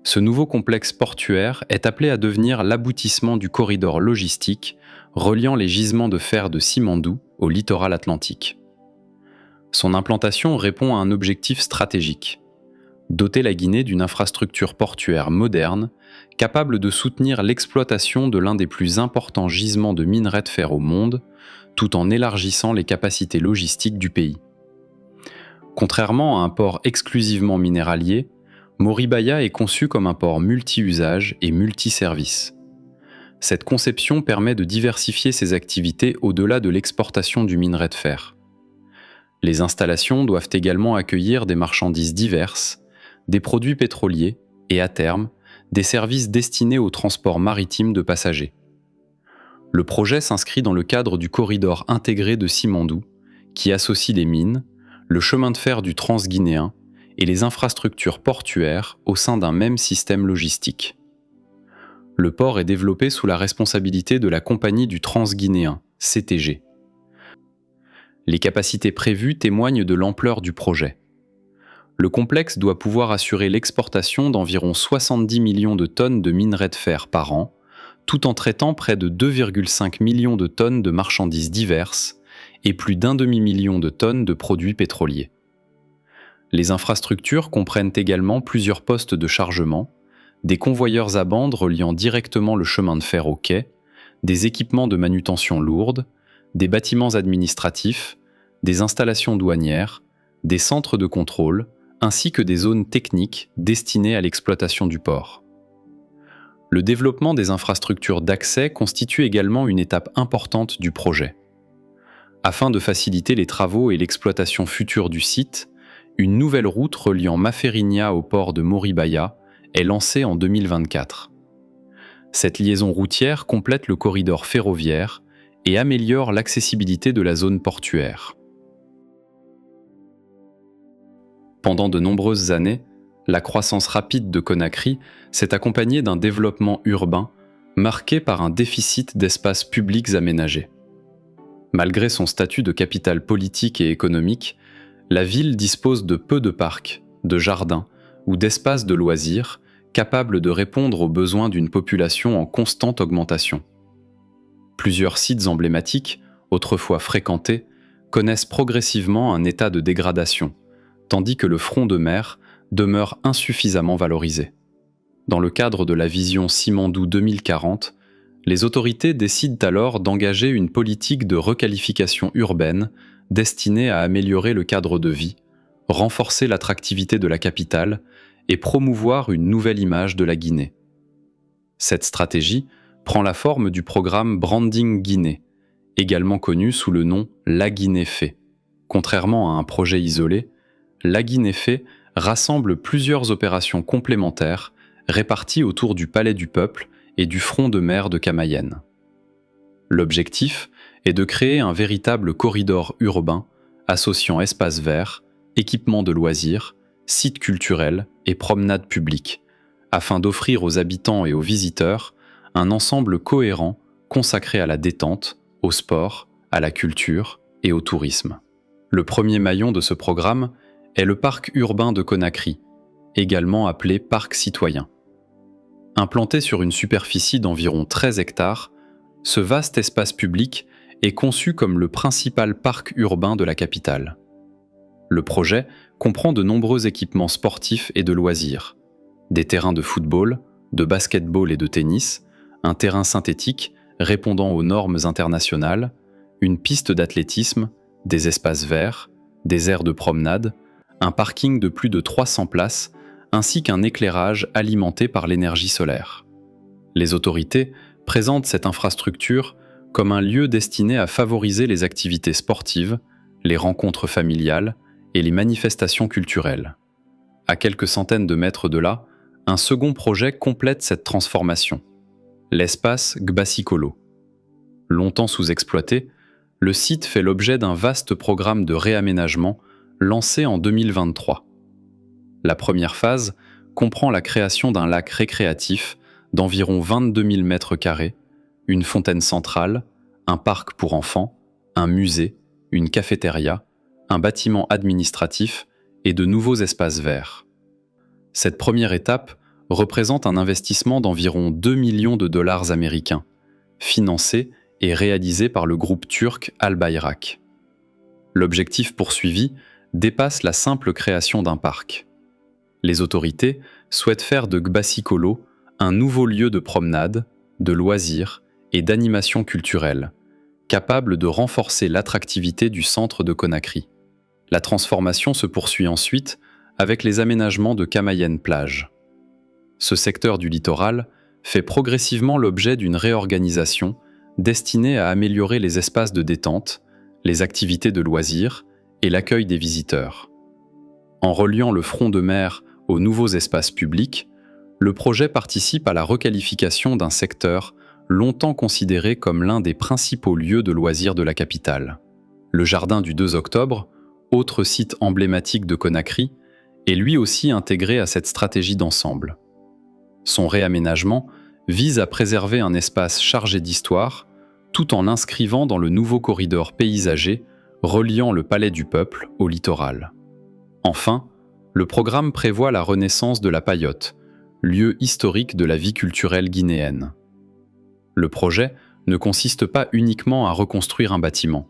ce nouveau complexe portuaire est appelé à devenir l'aboutissement du corridor logistique reliant les gisements de fer de Simandou au littoral atlantique. Son implantation répond à un objectif stratégique: doter la Guinée d'une infrastructure portuaire moderne, capable de soutenir l'exploitation de l'un des plus importants gisements de minerai de fer au monde, tout en élargissant les capacités logistiques du pays. Contrairement à un port exclusivement minéralier, Moribaya est conçu comme un port multi-usage et multi-service. Cette conception permet de diversifier ses activités au-delà de l'exportation du minerai de fer. Les installations doivent également accueillir des marchandises diverses, des produits pétroliers et à terme, des services destinés au transport maritime de passagers. Le projet s'inscrit dans le cadre du corridor intégré de Simandou, qui associe les mines, le chemin de fer du Transguinéen et les infrastructures portuaires au sein d'un même système logistique. Le port est développé sous la responsabilité de la Compagnie du Transguinéen, CTG. Les capacités prévues témoignent de l'ampleur du projet. Le complexe doit pouvoir assurer l'exportation d'environ 70 millions de tonnes de minerai de fer par an, tout en traitant près de 2,5 millions de tonnes de marchandises diverses et plus d'1 demi-million de tonnes de produits pétroliers. Les infrastructures comprennent également plusieurs postes de chargement, des convoyeurs à bande reliant directement le chemin de fer au quai, des équipements de manutention lourde, des bâtiments administratifs, des installations douanières, des centres de contrôle, ainsi que des zones techniques destinées à l'exploitation du port. Le développement des infrastructures d'accès constitue également une étape importante du projet. Afin de faciliter les travaux et l'exploitation future du site, une nouvelle route reliant Maferinia au port de Moribaya est lancée en 2024. Cette liaison routière complète le corridor ferroviaire et améliore l'accessibilité de la zone portuaire. Pendant de nombreuses années, la croissance rapide de Conakry s'est accompagnée d'un développement urbain marqué par un déficit d'espaces publics aménagés. Malgré son statut de capitale politique et économique, la ville dispose de peu de parcs, de jardins ou d'espaces de loisirs capables de répondre aux besoins d'une population en constante augmentation. Plusieurs sites emblématiques, autrefois fréquentés, connaissent progressivement un état de dégradation, tandis que le front de mer demeure insuffisamment valorisé. Dans le cadre de la vision Simandou 2040, les autorités décident alors d'engager une politique de requalification urbaine destinée à améliorer le cadre de vie, renforcer l'attractivité de la capitale et promouvoir une nouvelle image de la Guinée. Cette stratégie prend la forme du programme Branding Guinée, également connu sous le nom La Guinée fait. Contrairement à un projet isolé, La Guinée fait rassemble plusieurs opérations complémentaires réparties autour du Palais du Peuple et du front de mer de Kamayenne. L'objectif est de créer un véritable corridor urbain associant espaces verts, équipements de loisirs, sites culturels et promenades publiques, afin d'offrir aux habitants et aux visiteurs un ensemble cohérent consacré à la détente, au sport, à la culture et au tourisme. Le premier maillon de ce programme est le parc urbain de Conakry, également appelé parc citoyen. Implanté sur une superficie d'environ 13 hectares, ce vaste espace public est conçu comme le principal parc urbain de la capitale. Le projet comprend de nombreux équipements sportifs et de loisirs, des terrains de football, de basket-ball et de tennis, un terrain synthétique répondant aux normes internationales, une piste d'athlétisme, des espaces verts, des aires de promenade, un parking de plus de 300 places, ainsi qu'un éclairage alimenté par l'énergie solaire. Les autorités présentent cette infrastructure comme un lieu destiné à favoriser les activités sportives, les rencontres familiales et les manifestations culturelles. À quelques centaines de mètres de là, un second projet complète cette transformation, l'espace Gbasikolo. Longtemps sous-exploité, le site fait l'objet d'un vaste programme de réaménagement lancé en 2023. La première phase comprend la création d'un lac récréatif d'environ 22 000 m², une fontaine centrale, un parc pour enfants, un musée, une cafétéria, un bâtiment administratif et de nouveaux espaces verts. Cette première étape représente un investissement d'environ 2 millions de dollars américains, financé et réalisé par le groupe turc Al Bayrak. L'objectif poursuivi dépasse la simple création d'un parc. Les autorités souhaitent faire de Gbasikolo un nouveau lieu de promenade, de loisirs et d'animation culturelle, capable de renforcer l'attractivité du centre de Conakry. La transformation se poursuit ensuite avec les aménagements de Kamayenne plage. Ce secteur du littoral fait progressivement l'objet d'une réorganisation destinée à améliorer les espaces de détente, les activités de loisirs et l'accueil des visiteurs. En reliant le front de mer aux nouveaux espaces publics, le projet participe à la requalification d'un secteur longtemps considéré comme l'un des principaux lieux de loisirs de la capitale. Le jardin du 2 octobre, autre site emblématique de Conakry, est lui aussi intégré à cette stratégie d'ensemble. Son réaménagement vise à préserver un espace chargé d'histoire, tout en l'inscrivant dans le nouveau corridor paysager reliant le Palais du Peuple au littoral. Enfin, le programme prévoit la renaissance de la Paillote, lieu historique de la vie culturelle guinéenne. Le projet ne consiste pas uniquement à reconstruire un bâtiment,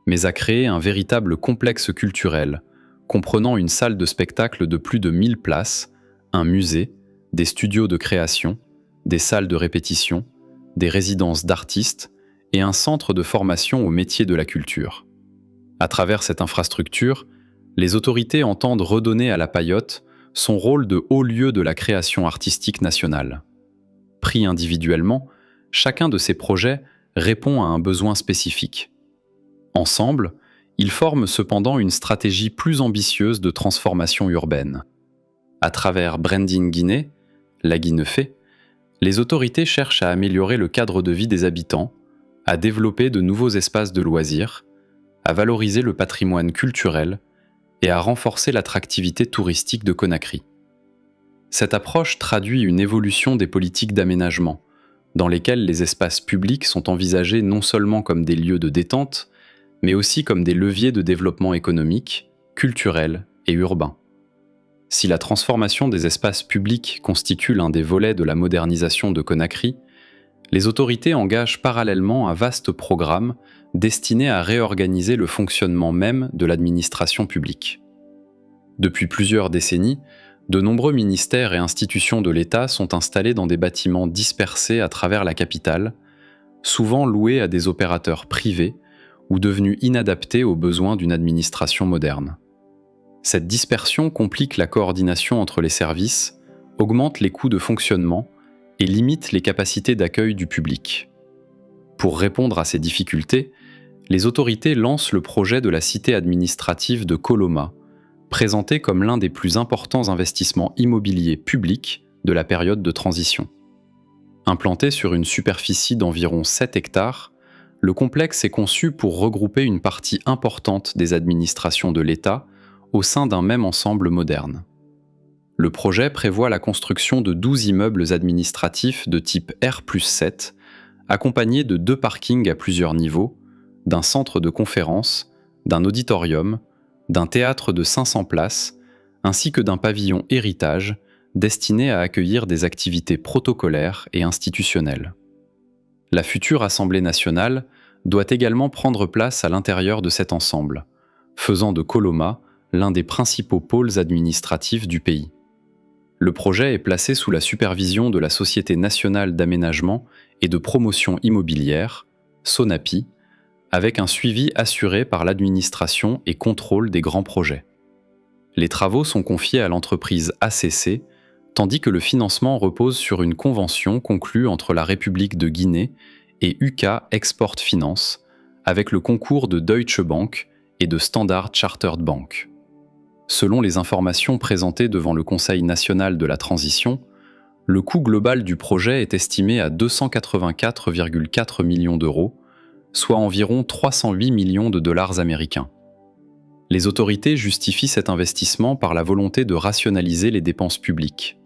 mais à créer un véritable complexe culturel, comprenant une salle de spectacle de plus de 1000 places, un musée, des studios de création, des salles de répétition, des résidences d'artistes et un centre de formation aux métiers de la culture. À travers cette infrastructure, les autorités entendent redonner à la Paillote son rôle de haut lieu de la création artistique nationale. Pris individuellement, chacun de ces projets répond à un besoin spécifique. Ensemble, ils forment cependant une stratégie plus ambitieuse de transformation urbaine. À travers Branding Guinée, la Guinefé, les autorités cherchent à améliorer le cadre de vie des habitants, à développer de nouveaux espaces de loisirs, à valoriser le patrimoine culturel et à renforcer l'attractivité touristique de Conakry. Cette approche traduit une évolution des politiques d'aménagement, dans lesquelles les espaces publics sont envisagés non seulement comme des lieux de détente, mais aussi comme des leviers de développement économique, culturel et urbain. Si la transformation des espaces publics constitue l'un des volets de la modernisation de Conakry, les autorités engagent parallèlement un vaste programme destiné à réorganiser le fonctionnement même de l'administration publique. Depuis plusieurs décennies, de nombreux ministères et institutions de l'État sont installés dans des bâtiments dispersés à travers la capitale, souvent loués à des opérateurs privés ou devenus inadaptés aux besoins d'une administration moderne. Cette dispersion complique la coordination entre les services, augmente les coûts de fonctionnement et limite les capacités d'accueil du public. Pour répondre à ces difficultés, les autorités lancent le projet de la cité administrative de Koloma, présenté comme l'un des plus importants investissements immobiliers publics de la période de transition. Implanté sur une superficie d'environ 7 hectares, le complexe est conçu pour regrouper une partie importante des administrations de l'État au sein d'un même ensemble moderne. Le projet prévoit la construction de 12 immeubles administratifs de type R+7, accompagnés de 2 parkings à plusieurs niveaux, d'un centre de conférence, d'un auditorium, d'un théâtre de 500 places, ainsi que d'un pavillon héritage destiné à accueillir des activités protocolaires et institutionnelles. La future Assemblée nationale doit également prendre place à l'intérieur de cet ensemble, faisant de Koloma l'un des principaux pôles administratifs du pays. Le projet est placé sous la supervision de la Société nationale d'aménagement et de promotion immobilière, SONAPI, avec un suivi assuré par l'administration et contrôle des grands projets. Les travaux sont confiés à l'entreprise ACC, tandis que le financement repose sur une convention conclue entre la République de Guinée et UK Export Finance, avec le concours de Deutsche Bank et de Standard Chartered Bank. Selon les informations présentées devant le Conseil national de la transition, le coût global du projet est estimé à 284,4 millions d'euros, soit environ 308 millions de dollars américains. Les autorités justifient cet investissement par la volonté de rationaliser les dépenses publiques.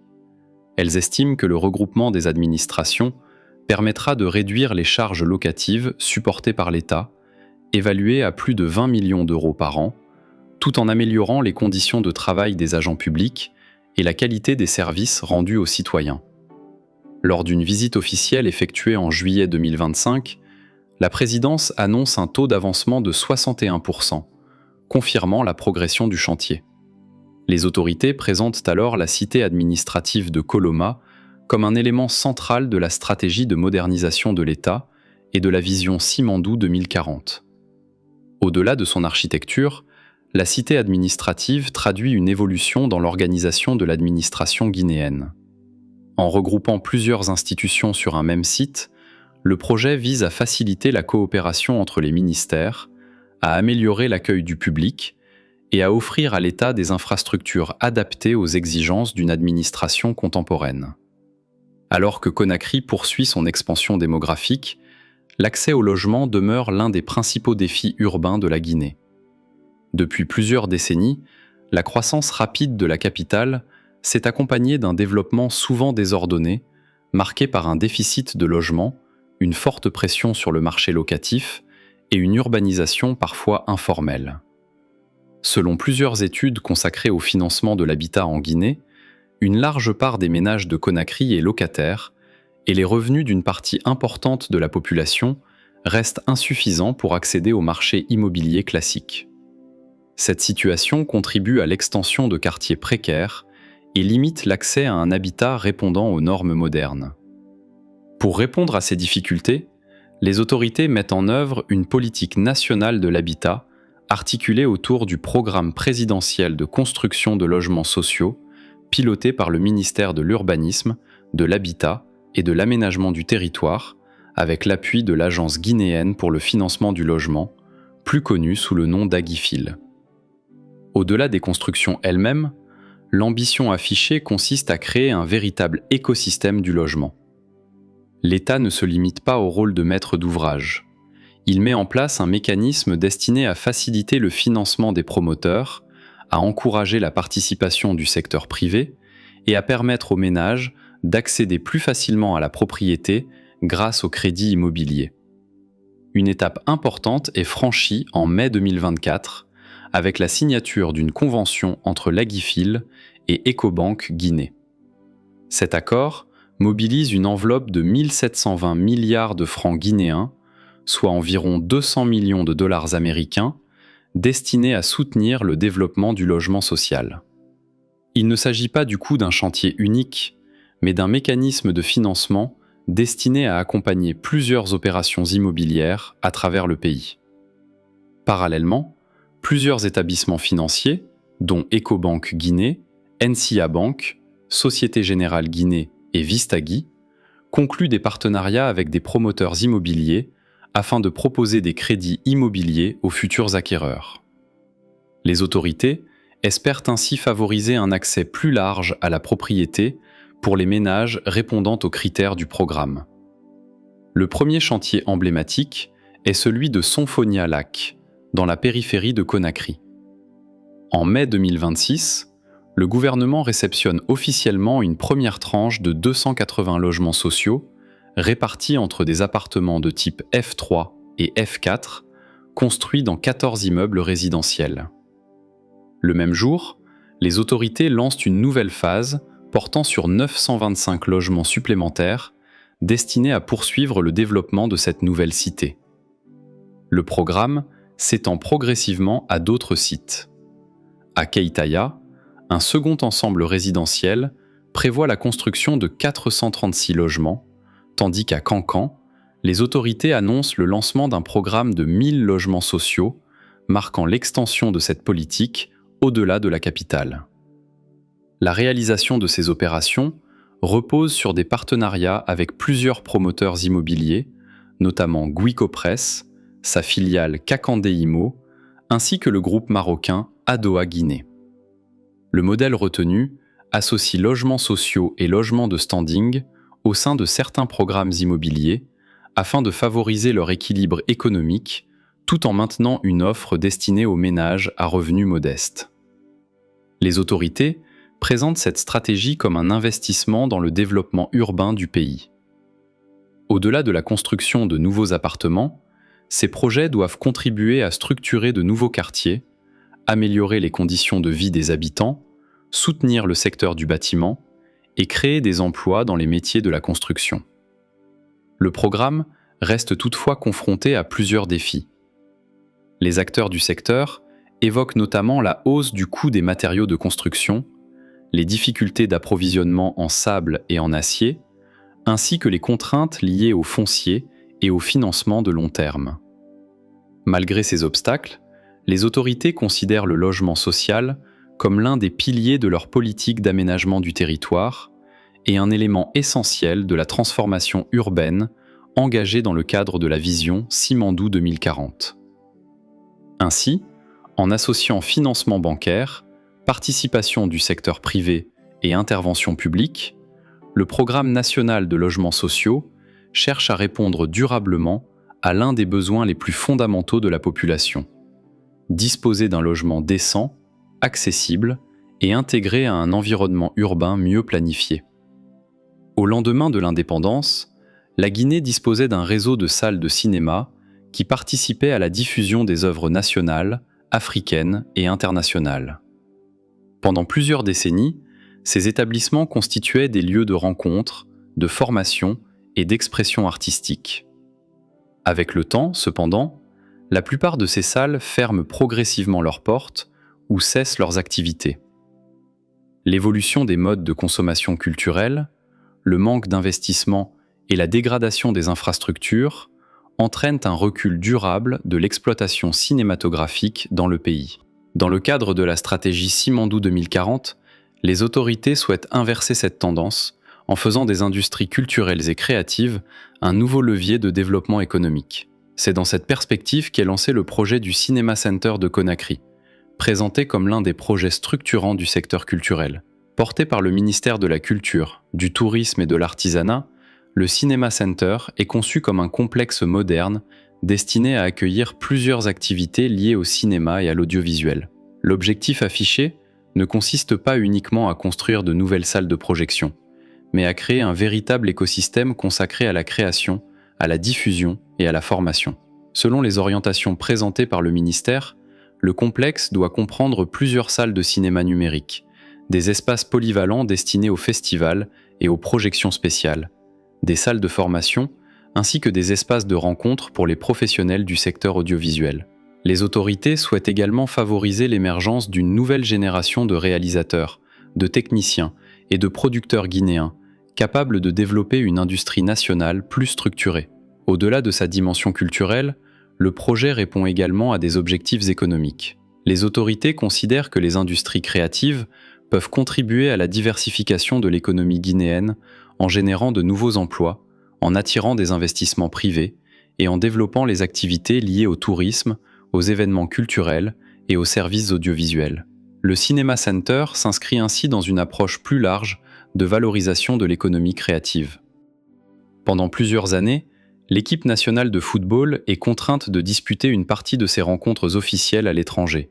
Elles estiment que le regroupement des administrations permettra de réduire les charges locatives supportées par l'État, évaluées à plus de 20 millions d'euros par an, tout en améliorant les conditions de travail des agents publics et la qualité des services rendus aux citoyens. Lors d'une visite officielle effectuée en juillet 2025, la présidence annonce un taux d'avancement de 61%, confirmant la progression du chantier. Les autorités présentent alors la cité administrative de Koloma comme un élément central de la stratégie de modernisation de l'État et de la vision Simandou 2040. Au-delà de son architecture, la cité administrative traduit une évolution dans l'organisation de l'administration guinéenne. En regroupant plusieurs institutions sur un même site, le projet vise à faciliter la coopération entre les ministères, à améliorer l'accueil du public et à offrir à l'État des infrastructures adaptées aux exigences d'une administration contemporaine. Alors que Conakry poursuit son expansion démographique, l'accès au logement demeure l'un des principaux défis urbains de la Guinée. Depuis plusieurs décennies, la croissance rapide de la capitale s'est accompagnée d'un développement souvent désordonné, marqué par un déficit de logements, une forte pression sur le marché locatif et une urbanisation parfois informelle. Selon plusieurs études consacrées au financement de l'habitat en Guinée, une large part des ménages de Conakry est locataire et les revenus d'une partie importante de la population restent insuffisants pour accéder au marché immobilier classique. Cette situation contribue à l'extension de quartiers précaires et limite l'accès à un habitat répondant aux normes modernes. Pour répondre à ces difficultés, les autorités mettent en œuvre une politique nationale de l'habitat articulée autour du programme présidentiel de construction de logements sociaux piloté par le ministère de l'Urbanisme, de l'Habitat et de l'Aménagement du territoire, avec l'appui de l'Agence guinéenne pour le financement du logement, plus connue sous le nom d'Agifil. Au-delà des constructions elles-mêmes, l'ambition affichée consiste à créer un véritable écosystème du logement. L'État ne se limite pas au rôle de maître d'ouvrage. Il met en place un mécanisme destiné à faciliter le financement des promoteurs, à encourager la participation du secteur privé et à permettre aux ménages d'accéder plus facilement à la propriété grâce au crédit immobilier. Une étape importante est franchie en mai 2024 avec la signature d'une convention entre l'Agifil et Ecobank Guinée. Cet accord mobilise une enveloppe de 1 720 milliards de francs guinéens, soit environ 200 millions de dollars américains, destinés à soutenir le développement du logement social. Il ne s'agit pas du coup d'un chantier unique, mais d'un mécanisme de financement destiné à accompagner plusieurs opérations immobilières à travers le pays. Parallèlement, plusieurs établissements financiers, dont Ecobank Guinée, NCA Bank, Société Générale Guinée et Vistagui, concluent des partenariats avec des promoteurs immobiliers afin de proposer des crédits immobiliers aux futurs acquéreurs. Les autorités espèrent ainsi favoriser un accès plus large à la propriété pour les ménages répondant aux critères du programme. Le premier chantier emblématique est celui de Sonfonia Lac, dans la périphérie de Conakry. En mai 2026, le gouvernement réceptionne officiellement une première tranche de 280 logements sociaux répartis entre des appartements de type F3 et F4, construits dans 14 immeubles résidentiels. Le même jour, les autorités lancent une nouvelle phase portant sur 925 logements supplémentaires destinés à poursuivre le développement de cette nouvelle cité. Le programme s'étend progressivement à d'autres sites. À Keitaya, un second ensemble résidentiel prévoit la construction de 436 logements, tandis qu'à Cancan, les autorités annoncent le lancement d'un programme de 1000 logements sociaux, marquant l'extension de cette politique au-delà de la capitale. La réalisation de ces opérations repose sur des partenariats avec plusieurs promoteurs immobiliers, notamment Guicopress, sa filiale Kakandé Immo, ainsi que le groupe marocain Adoa Guinée. Le modèle retenu associe logements sociaux et logements de standing au sein de certains programmes immobiliers afin de favoriser leur équilibre économique tout en maintenant une offre destinée aux ménages à revenus modestes. Les autorités présentent cette stratégie comme un investissement dans le développement urbain du pays. Au-delà de la construction de nouveaux appartements, ces projets doivent contribuer à structurer de nouveaux quartiers, améliorer les conditions de vie des habitants, soutenir le secteur du bâtiment et créer des emplois dans les métiers de la construction. Le programme reste toutefois confronté à plusieurs défis. Les acteurs du secteur évoquent notamment la hausse du coût des matériaux de construction, les difficultés d'approvisionnement en sable et en acier, ainsi que les contraintes liées au foncier et au financement de long terme. Malgré ces obstacles, les autorités considèrent le logement social comme l'un des piliers de leur politique d'aménagement du territoire et un élément essentiel de la transformation urbaine engagée dans le cadre de la vision Simandou 2040. Ainsi, en associant financement bancaire, participation du secteur privé et intervention publique, le Programme national de logements sociaux cherche à répondre durablement à l'un des besoins les plus fondamentaux de la population: disposer d'un logement décent, accessible et intégré à un environnement urbain mieux planifié. Au lendemain de l'indépendance, la Guinée disposait d'un réseau de salles de cinéma qui participait à la diffusion des œuvres nationales, africaines et internationales. Pendant plusieurs décennies, ces établissements constituaient des lieux de rencontre, de formation et d'expression artistique. Avec le temps, cependant, la plupart de ces salles ferment progressivement leurs portes ou cessent leurs activités. L'évolution des modes de consommation culturelle, le manque d'investissement et la dégradation des infrastructures entraînent un recul durable de l'exploitation cinématographique dans le pays. Dans le cadre de la stratégie Simandou 2040, les autorités souhaitent inverser cette tendance en faisant des industries culturelles et créatives un nouveau levier de développement économique. C'est dans cette perspective qu'est lancé le projet du Cinema Center de Conakry, présenté comme l'un des projets structurants du secteur culturel. Porté par le ministère de la Culture, du Tourisme et de l'Artisanat, le Cinema Center est conçu comme un complexe moderne destiné à accueillir plusieurs activités liées au cinéma et à l'audiovisuel. L'objectif affiché ne consiste pas uniquement à construire de nouvelles salles de projection, mais à créer un véritable écosystème consacré à la création, à la diffusion et à la formation. Selon les orientations présentées par le ministère, le complexe doit comprendre plusieurs salles de cinéma numérique, des espaces polyvalents destinés aux festivals et aux projections spéciales, des salles de formation, ainsi que des espaces de rencontre pour les professionnels du secteur audiovisuel. Les autorités souhaitent également favoriser l'émergence d'une nouvelle génération de réalisateurs, de techniciens et de producteurs guinéens, capables de développer une industrie nationale plus structurée. Au-delà de sa dimension culturelle, le projet répond également à des objectifs économiques. Les autorités considèrent que les industries créatives peuvent contribuer à la diversification de l'économie guinéenne en générant de nouveaux emplois, en attirant des investissements privés et en développant les activités liées au tourisme, aux événements culturels et aux services audiovisuels. Le Cinema Center s'inscrit ainsi dans une approche plus large de valorisation de l'économie créative. Pendant plusieurs années, l'équipe nationale de football est contrainte de disputer une partie de ses rencontres officielles à l'étranger,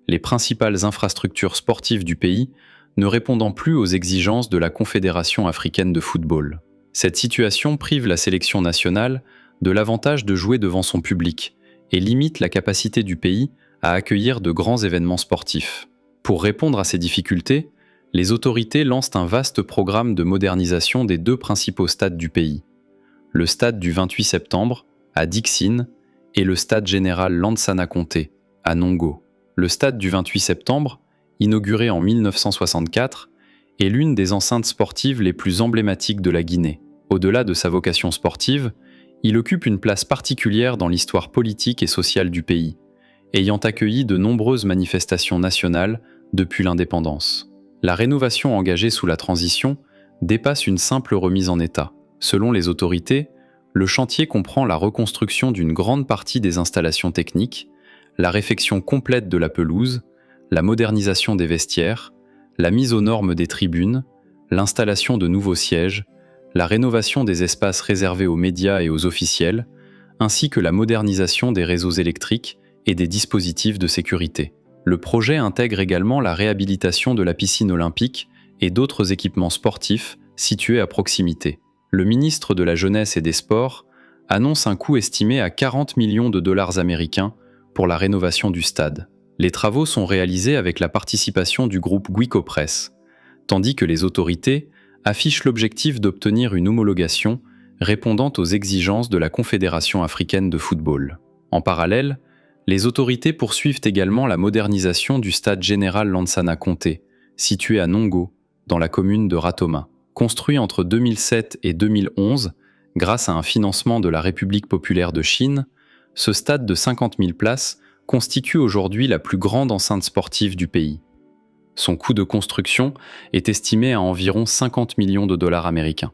les principales infrastructures sportives du pays ne répondant plus aux exigences de la Confédération africaine de football. Cette situation prive la sélection nationale de l'avantage de jouer devant son public et limite la capacité du pays à accueillir de grands événements sportifs. Pour répondre à ces difficultés, les autorités lancent un vaste programme de modernisation des deux principaux stades du pays, le stade du 28 septembre, à Dixine, et le stade général Lansana Conté, à Nongo. Le stade du 28 septembre, inauguré en 1964, est l'une des enceintes sportives les plus emblématiques de la Guinée. Au-delà de sa vocation sportive, il occupe une place particulière dans l'histoire politique et sociale du pays, ayant accueilli de nombreuses manifestations nationales depuis l'indépendance. La rénovation engagée sous la transition dépasse une simple remise en état. Selon les autorités, le chantier comprend la reconstruction d'une grande partie des installations techniques, la réfection complète de la pelouse, la modernisation des vestiaires, la mise aux normes des tribunes, l'installation de nouveaux sièges, la rénovation des espaces réservés aux médias et aux officiels, ainsi que la modernisation des réseaux électriques et des dispositifs de sécurité. Le projet intègre également la réhabilitation de la piscine olympique et d'autres équipements sportifs situés à proximité. Le ministre de la Jeunesse et des Sports annonce un coût estimé à 40 millions de dollars américains pour la rénovation du stade. Les travaux sont réalisés avec la participation du groupe Guico Press, tandis que les autorités affichent l'objectif d'obtenir une homologation répondant aux exigences de la Confédération africaine de football. En parallèle, les autorités poursuivent également la modernisation du stade général Lansana Conté, situé à Nongo, dans la commune de Ratoma. Construit entre 2007 et 2011, grâce à un financement de la République populaire de Chine, ce stade de 50 000 places constitue aujourd'hui la plus grande enceinte sportive du pays. Son coût de construction est estimé à environ 50 millions de dollars américains.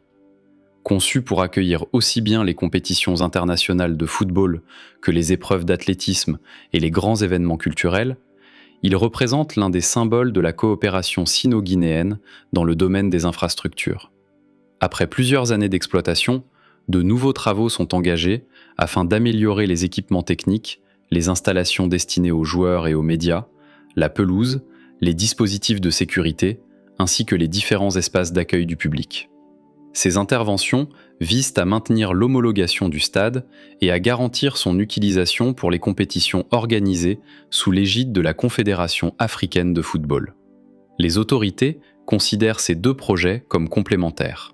Conçu pour accueillir aussi bien les compétitions internationales de football que les épreuves d'athlétisme et les grands événements culturels, il représente l'un des symboles de la coopération sino-guinéenne dans le domaine des infrastructures. Après plusieurs années d'exploitation, de nouveaux travaux sont engagés afin d'améliorer les équipements techniques, les installations destinées aux joueurs et aux médias, la pelouse, les dispositifs de sécurité, ainsi que les différents espaces d'accueil du public. Ces interventions visent à maintenir l'homologation du stade et à garantir son utilisation pour les compétitions organisées sous l'égide de la Confédération africaine de football. Les autorités considèrent ces deux projets comme complémentaires.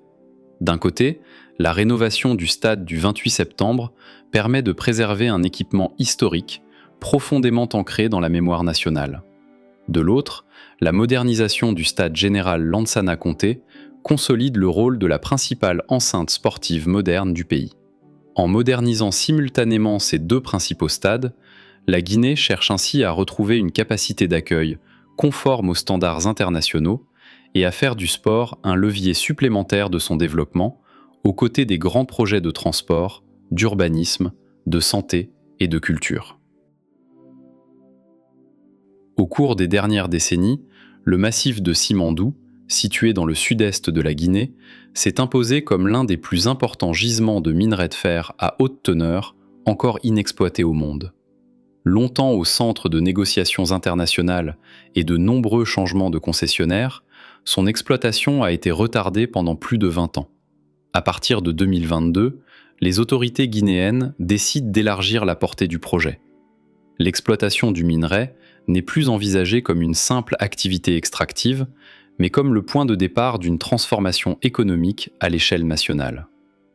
D'un côté, la rénovation du stade du 28 septembre permet de préserver un équipement historique profondément ancré dans la mémoire nationale. De l'autre, la modernisation du stade général Lansana Conté consolide le rôle de la principale enceinte sportive moderne du pays. En modernisant simultanément ces deux principaux stades, la Guinée cherche ainsi à retrouver une capacité d'accueil conforme aux standards internationaux et à faire du sport un levier supplémentaire de son développement, aux côtés des grands projets de transport, d'urbanisme, de santé et de culture. Au cours des dernières décennies, le massif de Simandou, situé dans le sud-est de la Guinée, s'est imposé comme l'un des plus importants gisements de minerais de fer à haute teneur encore inexploités au monde. Longtemps au centre de négociations internationales et de nombreux changements de concessionnaires, son exploitation a été retardée pendant plus de 20 ans. À partir de 2022, les autorités guinéennes décident d'élargir la portée du projet. L'exploitation du minerai n'est plus envisagée comme une simple activité extractive, mais comme le point de départ d'une transformation économique à l'échelle nationale.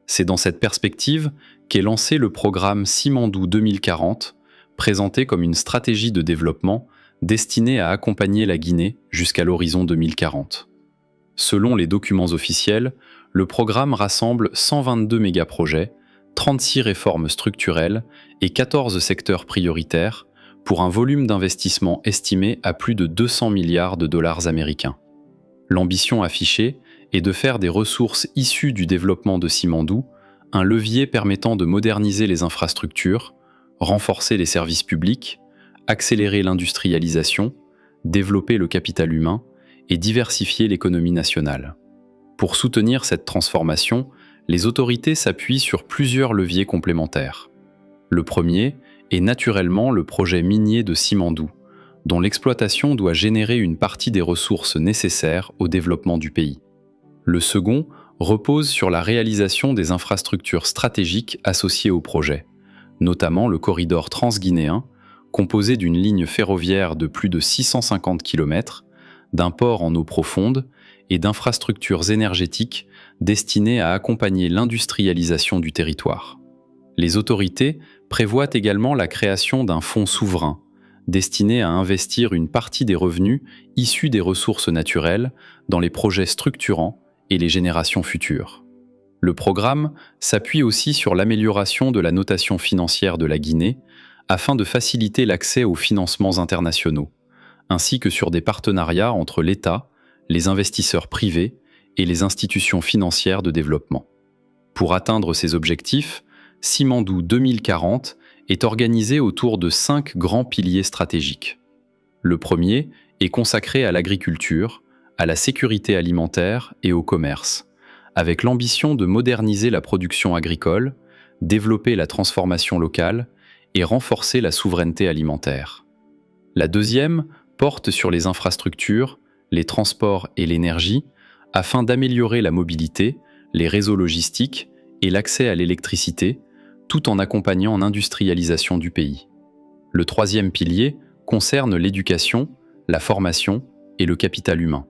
C'est dans cette perspective qu'est lancé le programme Simandou 2040, présenté comme une stratégie de développement destinée à accompagner la Guinée jusqu'à l'horizon 2040. Selon les documents officiels, le programme rassemble 122 mégaprojets, 36 réformes structurelles et 14 secteurs prioritaires pour un volume d'investissement estimé à plus de 200 milliards de dollars américains. L'ambition affichée est de faire des ressources issues du développement de Simandou un levier permettant de moderniser les infrastructures, renforcer les services publics, accélérer l'industrialisation, développer le capital humain et diversifier l'économie nationale. Pour soutenir cette transformation, les autorités s'appuient sur plusieurs leviers complémentaires. Le premier est naturellement le projet minier de Simandou, dont l'exploitation doit générer une partie des ressources nécessaires au développement du pays. Le second repose sur la réalisation des infrastructures stratégiques associées au projet, notamment le corridor transguinéen, composé d'une ligne ferroviaire de plus de 650 km, d'un port en eau profonde et d'infrastructures énergétiques destinées à accompagner l'industrialisation du territoire. Les autorités prévoient également la création d'un fonds souverain, destiné à investir une partie des revenus issus des ressources naturelles dans les projets structurants et les générations futures. Le programme s'appuie aussi sur l'amélioration de la notation financière de la Guinée afin de faciliter l'accès aux financements internationaux, ainsi que sur des partenariats entre l'État, les investisseurs privés et les institutions financières de développement. Pour atteindre ces objectifs, Simandou 2040 est organisé autour de 5 grands piliers stratégiques. Le premier est consacré à l'agriculture, à la sécurité alimentaire et au commerce, avec l'ambition de moderniser la production agricole, développer la transformation locale et renforcer la souveraineté alimentaire. La deuxième porte sur les infrastructures, les transports et l'énergie, afin d'améliorer la mobilité, les réseaux logistiques et l'accès à l'électricité, tout en accompagnant l'industrialisation du pays. Le troisième pilier concerne l'éducation, la formation et le capital humain.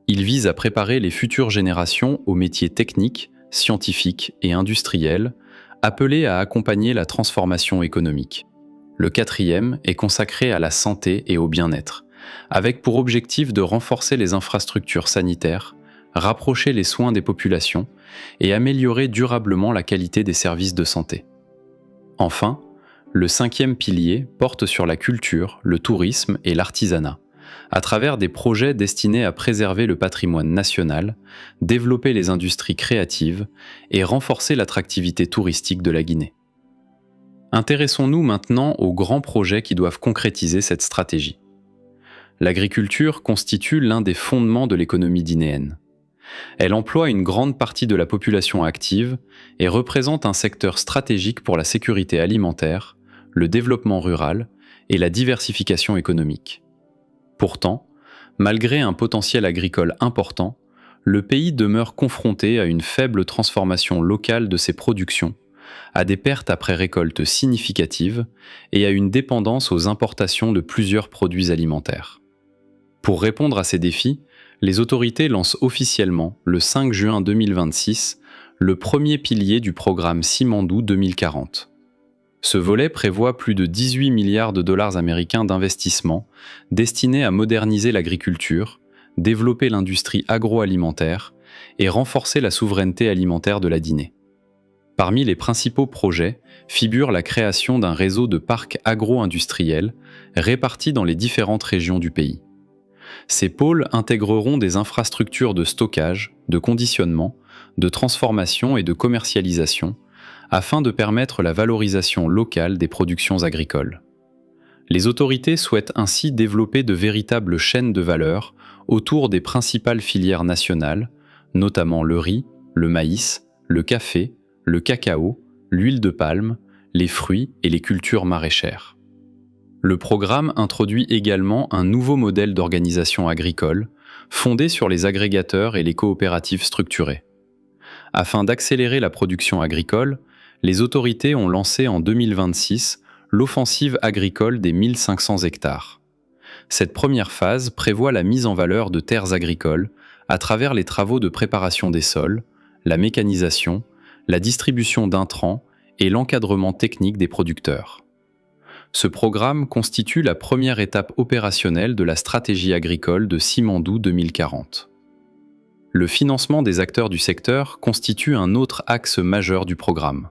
Il vise à préparer les futures générations aux métiers techniques, scientifiques et industriels, appelés à accompagner la transformation économique. Le quatrième est consacré à la santé et au bien-être, avec pour objectif de renforcer les infrastructures sanitaires, rapprocher les soins des populations et améliorer durablement la qualité des services de santé. Enfin, le cinquième pilier porte sur la culture, le tourisme et l'artisanat, à travers des projets destinés à préserver le patrimoine national, développer les industries créatives et renforcer l'attractivité touristique de la Guinée. Intéressons-nous maintenant aux grands projets qui doivent concrétiser cette stratégie. L'agriculture constitue l'un des fondements de l'économie guinéenne. Elle emploie une grande partie de la population active et représente un secteur stratégique pour la sécurité alimentaire, le développement rural et la diversification économique. Pourtant, malgré un potentiel agricole important, le pays demeure confronté à une faible transformation locale de ses productions, à des pertes après récolte significatives et à une dépendance aux importations de plusieurs produits alimentaires. Pour répondre à ces défis, les autorités lancent officiellement, le 5 juin 2026, le premier pilier du programme Simandou 2040. Ce volet prévoit plus de 18 milliards de dollars américains d'investissement destinés à moderniser l'agriculture, développer l'industrie agroalimentaire et renforcer la souveraineté alimentaire de la Guinée. Parmi les principaux projets figure la création d'un réseau de parcs agro-industriels répartis dans les différentes régions du pays. Ces pôles intégreront des infrastructures de stockage, de conditionnement, de transformation et de commercialisation afin de permettre la valorisation locale des productions agricoles. Les autorités souhaitent ainsi développer de véritables chaînes de valeur autour des principales filières nationales, notamment le riz, le maïs, le café, le cacao, l'huile de palme, les fruits et les cultures maraîchères. Le programme introduit également un nouveau modèle d'organisation agricole, fondé sur les agrégateurs et les coopératives structurées. Afin d'accélérer la production agricole, les autorités ont lancé en 2026 l'offensive agricole des 1500 hectares. Cette première phase prévoit la mise en valeur de terres agricoles à travers les travaux de préparation des sols, la mécanisation, la distribution d'intrants et l'encadrement technique des producteurs. Ce programme constitue la première étape opérationnelle de la stratégie agricole de Simandou 2040. Le financement des acteurs du secteur constitue un autre axe majeur du programme.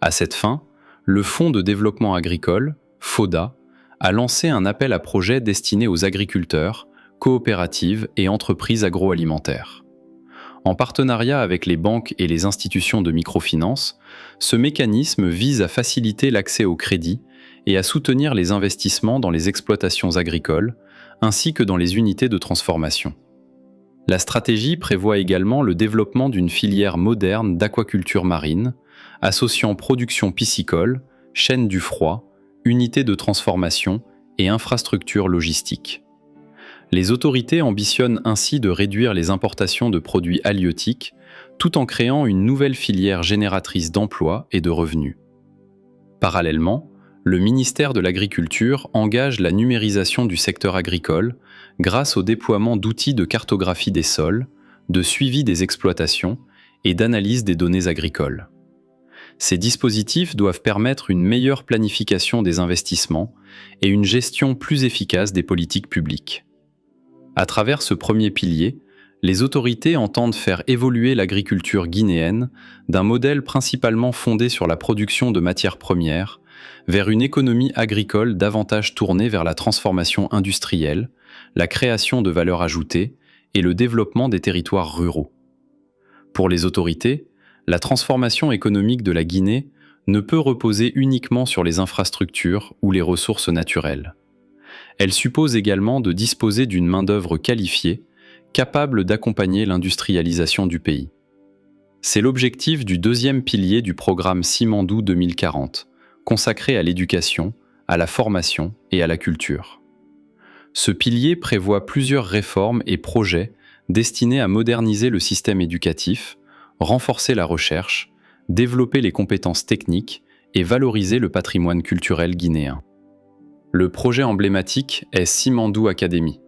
À cette fin, le Fonds de développement agricole, FODA, a lancé un appel à projets destiné aux agriculteurs, coopératives et entreprises agroalimentaires. En partenariat avec les banques et les institutions de microfinance, ce mécanisme vise à faciliter l'accès au crédit et à soutenir les investissements dans les exploitations agricoles, ainsi que dans les unités de transformation. La stratégie prévoit également le développement d'une filière moderne d'aquaculture marine, associant production piscicole, chaîne du froid, unités de transformation et infrastructures logistiques. Les autorités ambitionnent ainsi de réduire les importations de produits halieutiques, tout en créant une nouvelle filière génératrice d'emplois et de revenus. Parallèlement, le ministère de l'Agriculture engage la numérisation du secteur agricole grâce au déploiement d'outils de cartographie des sols, de suivi des exploitations et d'analyse des données agricoles. Ces dispositifs doivent permettre une meilleure planification des investissements et une gestion plus efficace des politiques publiques. À travers ce premier pilier, les autorités entendent faire évoluer l'agriculture guinéenne d'un modèle principalement fondé sur la production de matières premières vers une économie agricole davantage tournée vers la transformation industrielle, la création de valeur ajoutée et le développement des territoires ruraux. Pour les autorités, la transformation économique de la Guinée ne peut reposer uniquement sur les infrastructures ou les ressources naturelles. Elle suppose également de disposer d'une main-d'œuvre qualifiée, capable d'accompagner l'industrialisation du pays. C'est l'objectif du deuxième pilier du programme Simandou 2040, consacré à l'éducation, à la formation et à la culture. Ce pilier prévoit plusieurs réformes et projets destinés à moderniser le système éducatif, renforcer la recherche, développer les compétences techniques et valoriser le patrimoine culturel guinéen. Le projet emblématique est Simandou Academy.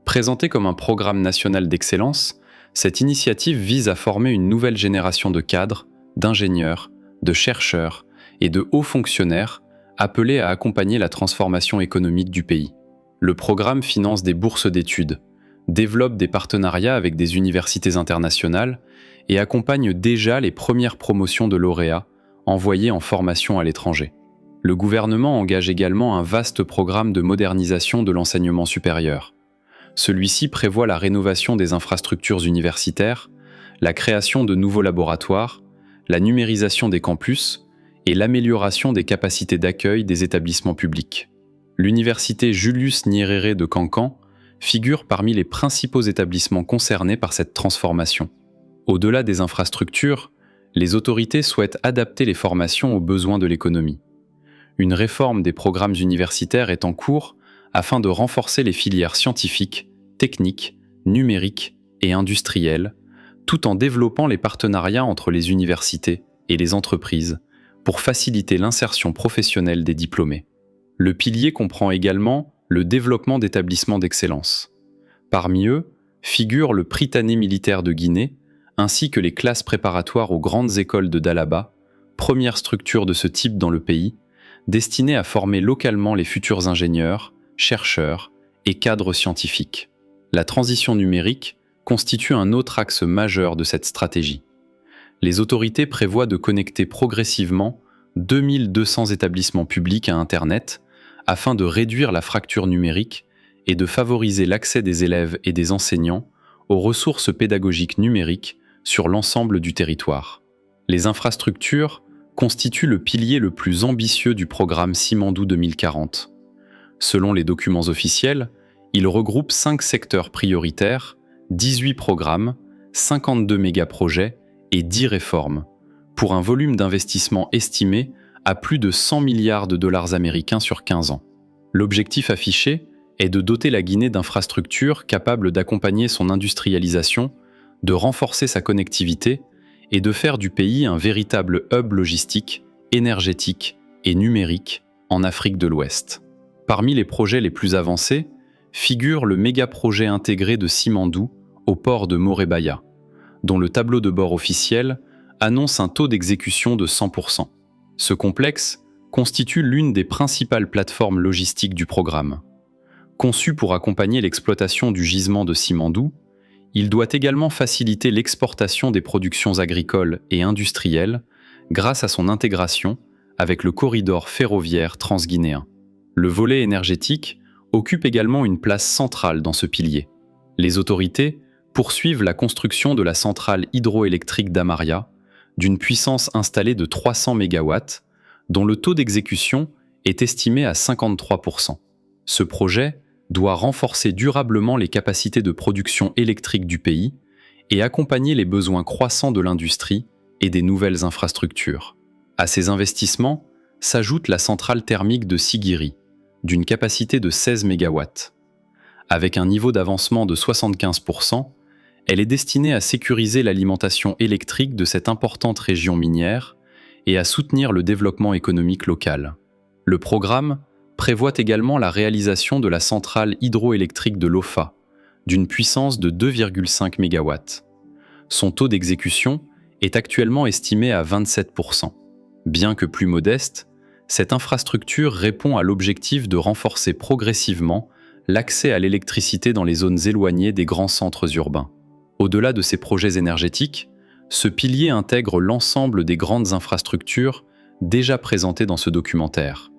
Présentée comme un programme national d'excellence, cette initiative vise à former une nouvelle génération de cadres, d'ingénieurs, de chercheurs et de hauts fonctionnaires appelés à accompagner la transformation économique du pays. Le programme finance des bourses d'études, développe des partenariats avec des universités internationales et accompagne déjà les premières promotions de lauréats envoyés en formation à l'étranger. Le gouvernement engage également un vaste programme de modernisation de l'enseignement supérieur. Celui-ci prévoit la rénovation des infrastructures universitaires, la création de nouveaux laboratoires, la numérisation des campus et l'amélioration des capacités d'accueil des établissements publics. L'université Julius Nyerere de Kankan, figure parmi les principaux établissements concernés par cette transformation. Au-delà des infrastructures, les autorités souhaitent adapter les formations aux besoins de l'économie. Une réforme des programmes universitaires est en cours afin de renforcer les filières scientifiques, techniques, numériques et industrielles, tout en développant les partenariats entre les universités et les entreprises pour faciliter l'insertion professionnelle des diplômés. Le pilier comprend également le développement d'établissements d'excellence. Parmi eux figure le Prytanée militaire de Guinée, ainsi que les classes préparatoires aux grandes écoles de Dalaba, première structure de ce type dans le pays, destinée à former localement les futurs ingénieurs, chercheurs et cadres scientifiques. La transition numérique constitue un autre axe majeur de cette stratégie. Les autorités prévoient de connecter progressivement 2200 établissements publics à Internet afin de réduire la fracture numérique et de favoriser l'accès des élèves et des enseignants aux ressources pédagogiques numériques sur l'ensemble du territoire. Les infrastructures constituent le pilier le plus ambitieux du programme Simandou 2040. Selon les documents officiels, il regroupe 5 secteurs prioritaires, 18 programmes, 52 méga-projets et 10 réformes, pour un volume d'investissement estimé à plus de 100 milliards de dollars américains sur 15 ans. L'objectif affiché est de doter la Guinée d'infrastructures capables d'accompagner son industrialisation, de renforcer sa connectivité et de faire du pays un véritable hub logistique, énergétique et numérique en Afrique de l'Ouest. Parmi les projets les plus avancés figure le méga-projet intégré de Simandou au port de Morebaya, dont le tableau de bord officiel annonce un taux d'exécution de 100%. Ce complexe constitue l'une des principales plateformes logistiques du programme. Conçu pour accompagner l'exploitation du gisement de Simandou, il doit également faciliter l'exportation des productions agricoles et industrielles grâce à son intégration avec le corridor ferroviaire transguinéen. Le volet énergétique occupe également une place centrale dans ce pilier. Les autorités poursuivent la construction de la centrale hydroélectrique d'Amaria, d'une puissance installée de 300 MW, dont le taux d'exécution est estimé à 53%. Ce projet doit renforcer durablement les capacités de production électrique du pays et accompagner les besoins croissants de l'industrie et des nouvelles infrastructures. À ces investissements s'ajoute la centrale thermique de Sigiri, d'une capacité de 16 MW. Avec un niveau d'avancement de 75%, elle est destinée à sécuriser l'alimentation électrique de cette importante région minière et à soutenir le développement économique local. Le programme prévoit également la réalisation de la centrale hydroélectrique de Lofa, d'une puissance de 2,5 MW. Son taux d'exécution est actuellement estimé à 27%. Bien que plus modeste, cette infrastructure répond à l'objectif de renforcer progressivement l'accès à l'électricité dans les zones éloignées des grands centres urbains. Au-delà de ces projets énergétiques, ce pilier intègre l'ensemble des grandes infrastructures déjà présentées dans ce documentaire.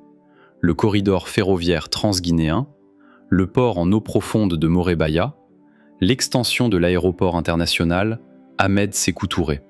Le corridor ferroviaire transguinéen, le port en eau profonde de Morebaya, l'extension de l'aéroport international Ahmed Sékou Touré.